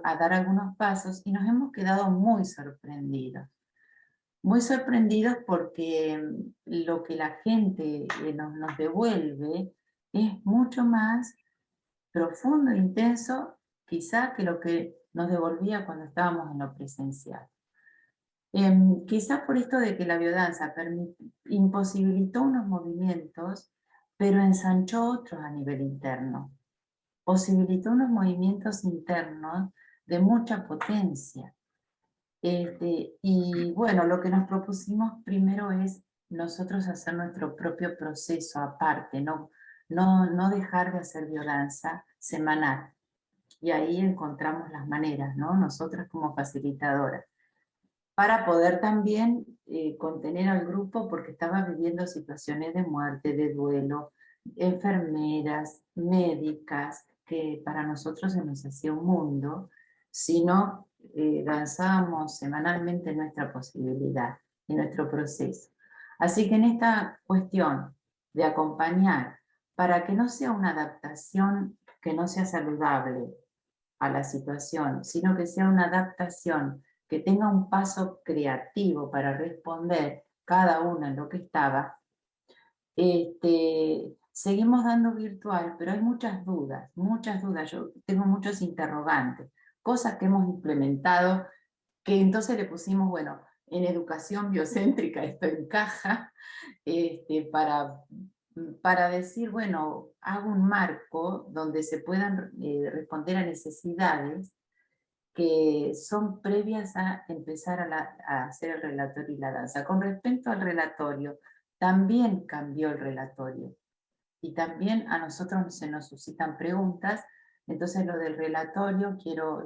a dar algunos pasos, y nos hemos quedado muy sorprendidos. Muy sorprendidos porque lo que la gente nos devuelve es mucho más profundo e intenso, quizá, que lo que nos devolvía cuando estábamos en lo presencial. Quizás por esto de que la biodanza imposibilitó unos movimientos, pero ensanchó otros a nivel interno. Posibilitó unos movimientos internos de mucha potencia. Y bueno, lo que nos propusimos primero es nosotros hacer nuestro propio proceso aparte, no dejar de hacer biodanza semanal. Y ahí encontramos las maneras, ¿no? Nosotras como facilitadoras, para poder también contener al grupo, porque estaba viviendo situaciones de muerte, de duelo, enfermeras, médicas, que para nosotros se nos hacía un mundo, si no danzábamos semanalmente nuestra posibilidad y nuestro proceso. Así que en esta cuestión de acompañar, para que no sea una adaptación que no sea saludable a la situación, sino que sea una adaptación que tenga un paso creativo para responder cada una en lo que estaba, Seguimos dando virtual, pero hay muchas dudas, yo tengo muchos interrogantes, cosas que hemos implementado, que entonces le pusimos, bueno, en educación biocéntrica esto encaja, para decir, bueno, hago un marco donde se puedan responder a necesidades que son previas a empezar a hacer el relatorio y la danza. Con respecto al relatorio, también cambió el relatorio y también a nosotros se nos suscitan preguntas, entonces lo del relatorio quiero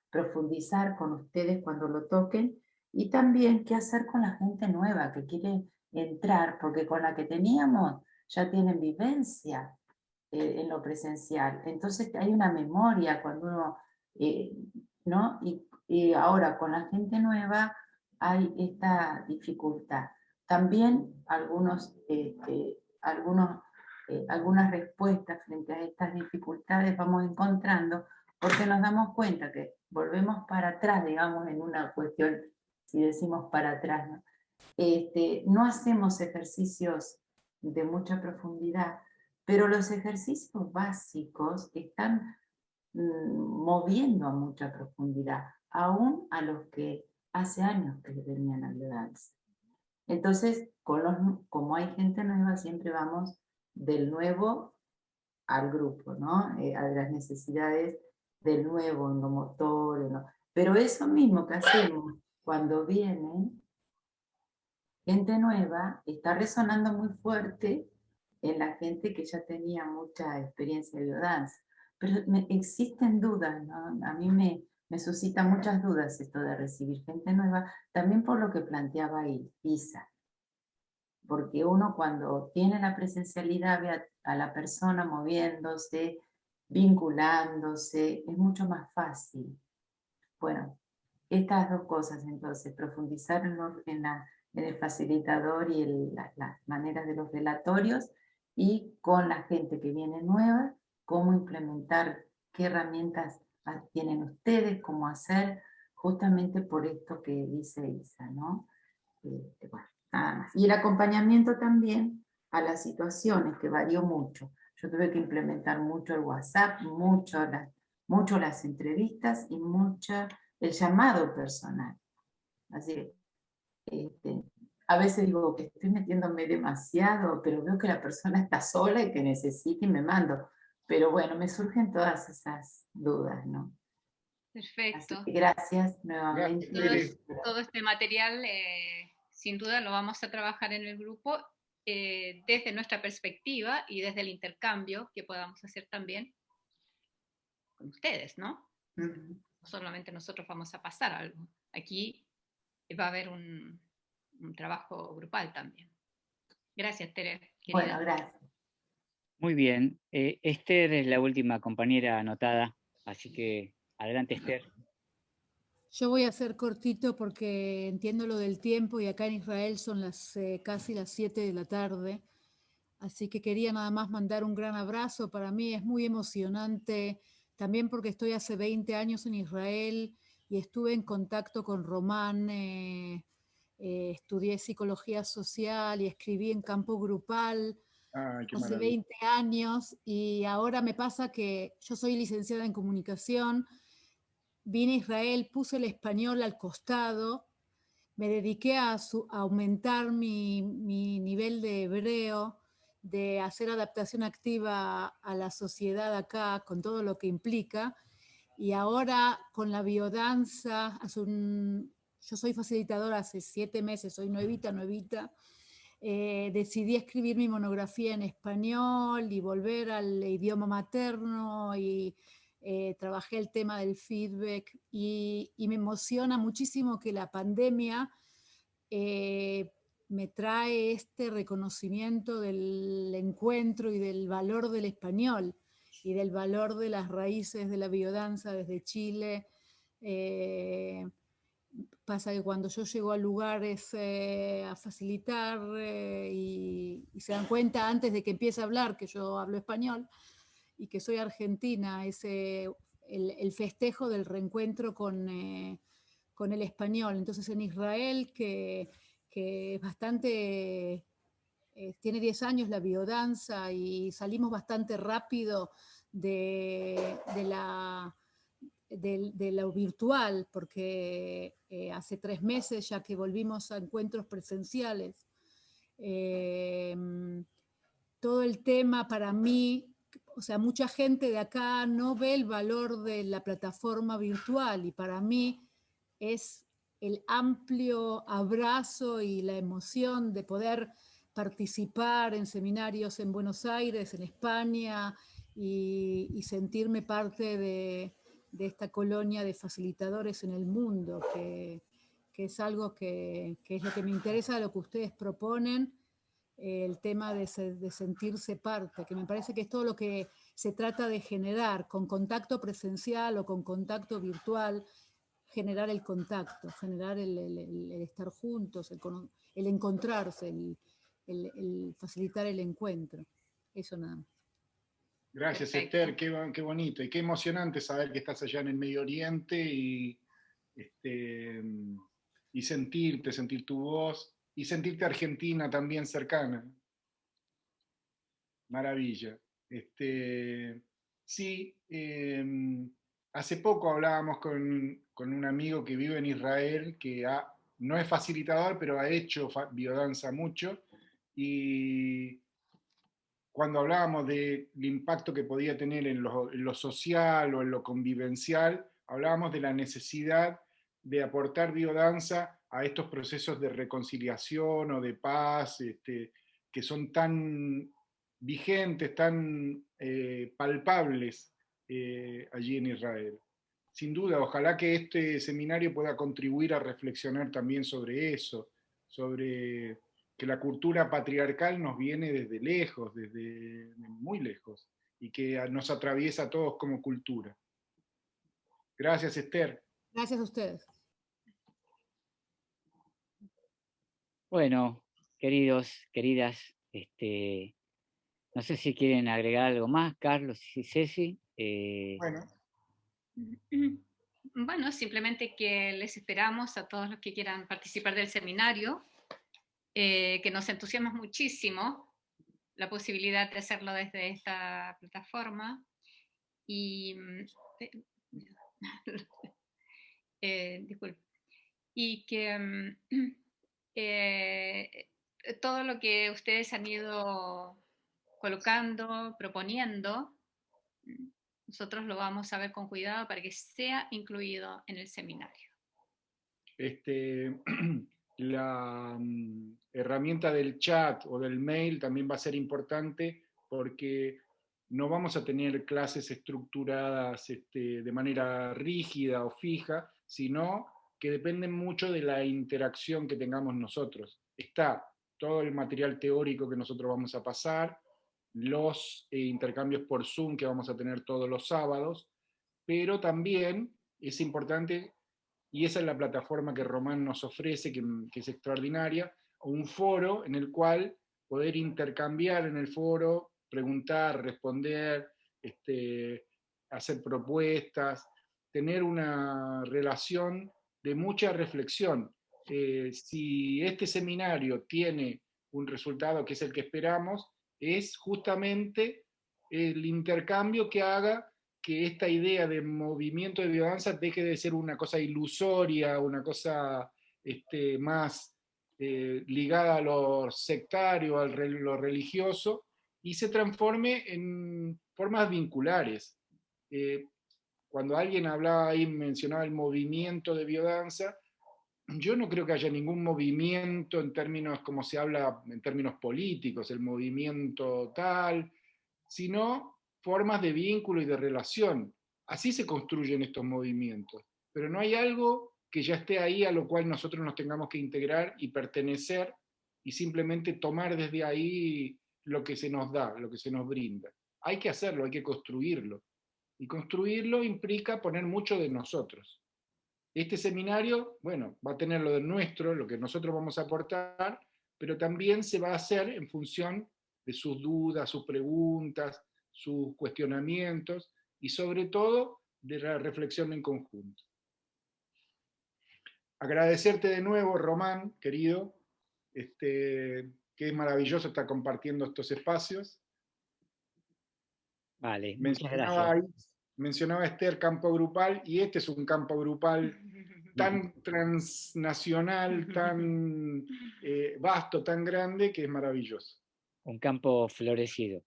profundizar con ustedes cuando lo toquen, y también qué hacer con la gente nueva que quiere entrar, porque con la que teníamos ya tienen vivencia en lo presencial, entonces hay una memoria cuando uno, ¿no? Y ahora con la gente nueva hay esta dificultad. También algunas respuestas frente a estas dificultades vamos encontrando, porque nos damos cuenta que volvemos para atrás, digamos, en una cuestión, si decimos para atrás, ¿no? No hacemos ejercicios de mucha profundidad, pero los ejercicios básicos están moviendo a mucha profundidad, aún a los que hace años que venían a biodanza. Entonces, como hay gente nueva, siempre vamos del nuevo al grupo, ¿no? A las necesidades del nuevo, en lo motor, ¿no? Pero eso mismo que hacemos cuando viene gente nueva, está resonando muy fuerte en la gente que ya tenía mucha experiencia de biodanza. Pero existen dudas, ¿no? A mí me suscita muchas dudas esto de recibir gente nueva, también por lo que planteaba Isa. Porque uno cuando tiene la presencialidad ve a la persona moviéndose, vinculándose, es mucho más fácil. Bueno, estas dos cosas entonces, profundizar en el facilitador y las maneras de los relatorios, y con la gente que viene nueva, cómo implementar, qué herramientas tienen ustedes, cómo hacer, justamente por esto que dice Isa, ¿no? Bueno, nada más. Y el acompañamiento también a las situaciones, que varió mucho. Yo tuve que implementar mucho el WhatsApp, mucho las entrevistas y mucho el llamado personal. Así que a veces digo que estoy metiéndome demasiado, pero veo que la persona está sola y que necesita y me mando. Pero bueno, me surgen todas esas dudas, ¿no? Perfecto. Así que gracias nuevamente. Todo este material, sin duda, lo vamos a trabajar en el grupo desde nuestra perspectiva y desde el intercambio que podamos hacer también con ustedes, ¿no? No solamente nosotros vamos a pasar algo. Aquí va a haber un trabajo grupal también. Gracias, Tere. Bueno, gracias. Muy bien. Esther es la última compañera anotada, así que adelante, Esther. Yo voy a ser cortito porque entiendo lo del tiempo y acá en Israel son casi las 7 de la tarde. Así que quería nada más mandar un gran abrazo. Para mí es muy emocionante, también porque estoy hace 20 años en Israel y estuve en contacto con Román, estudié psicología social y escribí en campo grupal hace 20 años, y ahora me pasa que yo soy licenciada en comunicación, vine a Israel, puse el español al costado, me dediqué a aumentar mi nivel de hebreo, de hacer adaptación activa a la sociedad acá, con todo lo que implica, y ahora con la biodanza, yo soy facilitadora hace 7 meses, soy nuevita, decidí escribir mi monografía en español y volver al idioma materno, y trabajé el tema del feedback, y me emociona muchísimo que la pandemia me trae este reconocimiento del encuentro y del valor del español y del valor de las raíces de la biodanza desde Chile. Pasa que cuando yo llego a lugares a facilitar y se dan cuenta antes de que empiece a hablar que yo hablo español y que soy argentina, el festejo del reencuentro con el español. Entonces en Israel, que es bastante tiene 10 años la biodanza y salimos bastante rápido de lo virtual, porque hace 3 meses ya que volvimos a encuentros presenciales. Todo el tema para mí, o sea, mucha gente de acá no ve el valor de la plataforma virtual, y para mí es el amplio abrazo y la emoción de poder participar en seminarios en Buenos Aires, en España, y sentirme parte de esta colonia de facilitadores en el mundo, que es algo que es lo que me interesa de lo que ustedes proponen, el tema de sentirse parte, que me parece que es todo lo que se trata de generar, con contacto presencial o con contacto virtual, generar el contacto, generar el estar juntos, el encontrarse, el facilitar el encuentro. Eso nada más. Gracias, Esther, qué bonito y qué emocionante saber que estás allá en el Medio Oriente y sentir tu voz y sentirte argentina también cercana. Maravilla. Sí, hace poco hablábamos con un amigo que vive en Israel, que no es facilitador, pero ha hecho biodanza mucho, y cuando hablábamos del impacto que podía tener en lo social o en lo convivencial, hablábamos de la necesidad de aportar biodanza a estos procesos de reconciliación o de paz, que son tan vigentes, tan palpables allí en Israel. Sin duda, ojalá que este seminario pueda contribuir a reflexionar también sobre eso, sobre que la cultura patriarcal nos viene desde lejos, desde muy lejos, y que nos atraviesa a todos como cultura. Gracias, Esther. Gracias a ustedes. Bueno, queridos, queridas, no sé si quieren agregar algo más, Carlos y Ceci. Bueno, simplemente que les esperamos a todos los que quieran participar del seminario, que nos entusiasma muchísimo la posibilidad de hacerlo desde esta plataforma, y disculpe, y que todo lo que ustedes han ido colocando, proponiendo, nosotros lo vamos a ver con cuidado para que sea incluido en el seminario. La herramienta del chat o del mail también va a ser importante, porque no vamos a tener clases estructuradas de manera rígida o fija, sino que dependen mucho de la interacción que tengamos nosotros. Está todo el material teórico que nosotros vamos a pasar, los intercambios por Zoom que vamos a tener todos los sábados, pero también es importante, y esa es la plataforma que Román nos ofrece, que es extraordinaria, un foro en el cual poder intercambiar en el foro, preguntar, responder, hacer propuestas, tener una relación de mucha reflexión. Si este seminario tiene un resultado que es el que esperamos, es justamente el intercambio que haga que esta idea de movimiento de biodanza deje de ser una cosa ilusoria, una cosa más ligada a lo sectario, a lo religioso, y se transforme en formas vinculares. Cuando alguien hablaba ahí, mencionaba el movimiento de biodanza, yo no creo que haya ningún movimiento en términos como se habla en términos políticos, el movimiento tal, sino formas de vínculo y de relación. Así se construyen estos movimientos, pero no hay algo que ya esté ahí a lo cual nosotros nos tengamos que integrar y pertenecer y simplemente tomar desde ahí lo que se nos da, lo que se nos brinda. Hay que hacerlo, hay que construirlo. Y construirlo implica poner mucho de nosotros. Este seminario, bueno, va a tener lo de nuestro, lo que nosotros vamos a aportar, pero también se va a hacer en función de sus dudas, sus preguntas, sus cuestionamientos y sobre todo de la reflexión en conjunto. Agradecerte de nuevo, Román, querido, que es maravilloso estar compartiendo estos espacios. Vale, muchas gracias. Mencionaba Esther campo grupal, y este es un campo grupal tan transnacional, tan vasto, tan grande, que es maravilloso. Un campo florecido.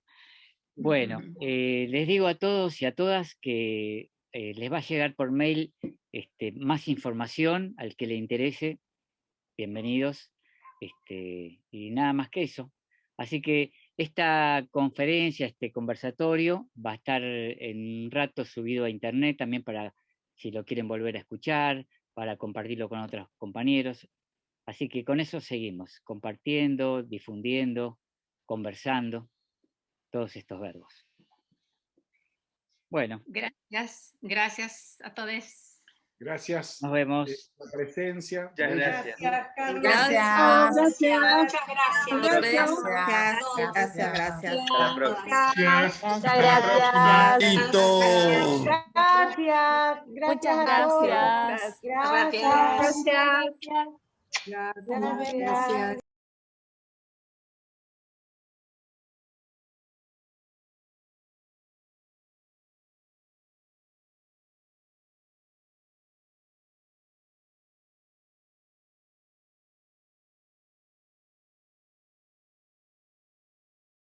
Bueno, les digo a todos y a todas que les va a llegar por mail más información al que le interese. Bienvenidos. Y nada más que eso. Así que esta conferencia, este conversatorio, va a estar en un rato subido a internet también para si lo quieren volver a escuchar, para compartirlo con otros compañeros. Así que con eso seguimos, compartiendo, difundiendo, conversando, todos estos verbos. Bueno. Gracias a todos. Gracias. Nos vemos. Por la presencia. Muchas gracias. Gracias. Muchas gracias. Hasta la próxima. Muchas gracias. Muchas gracias. Gracias. Gracias.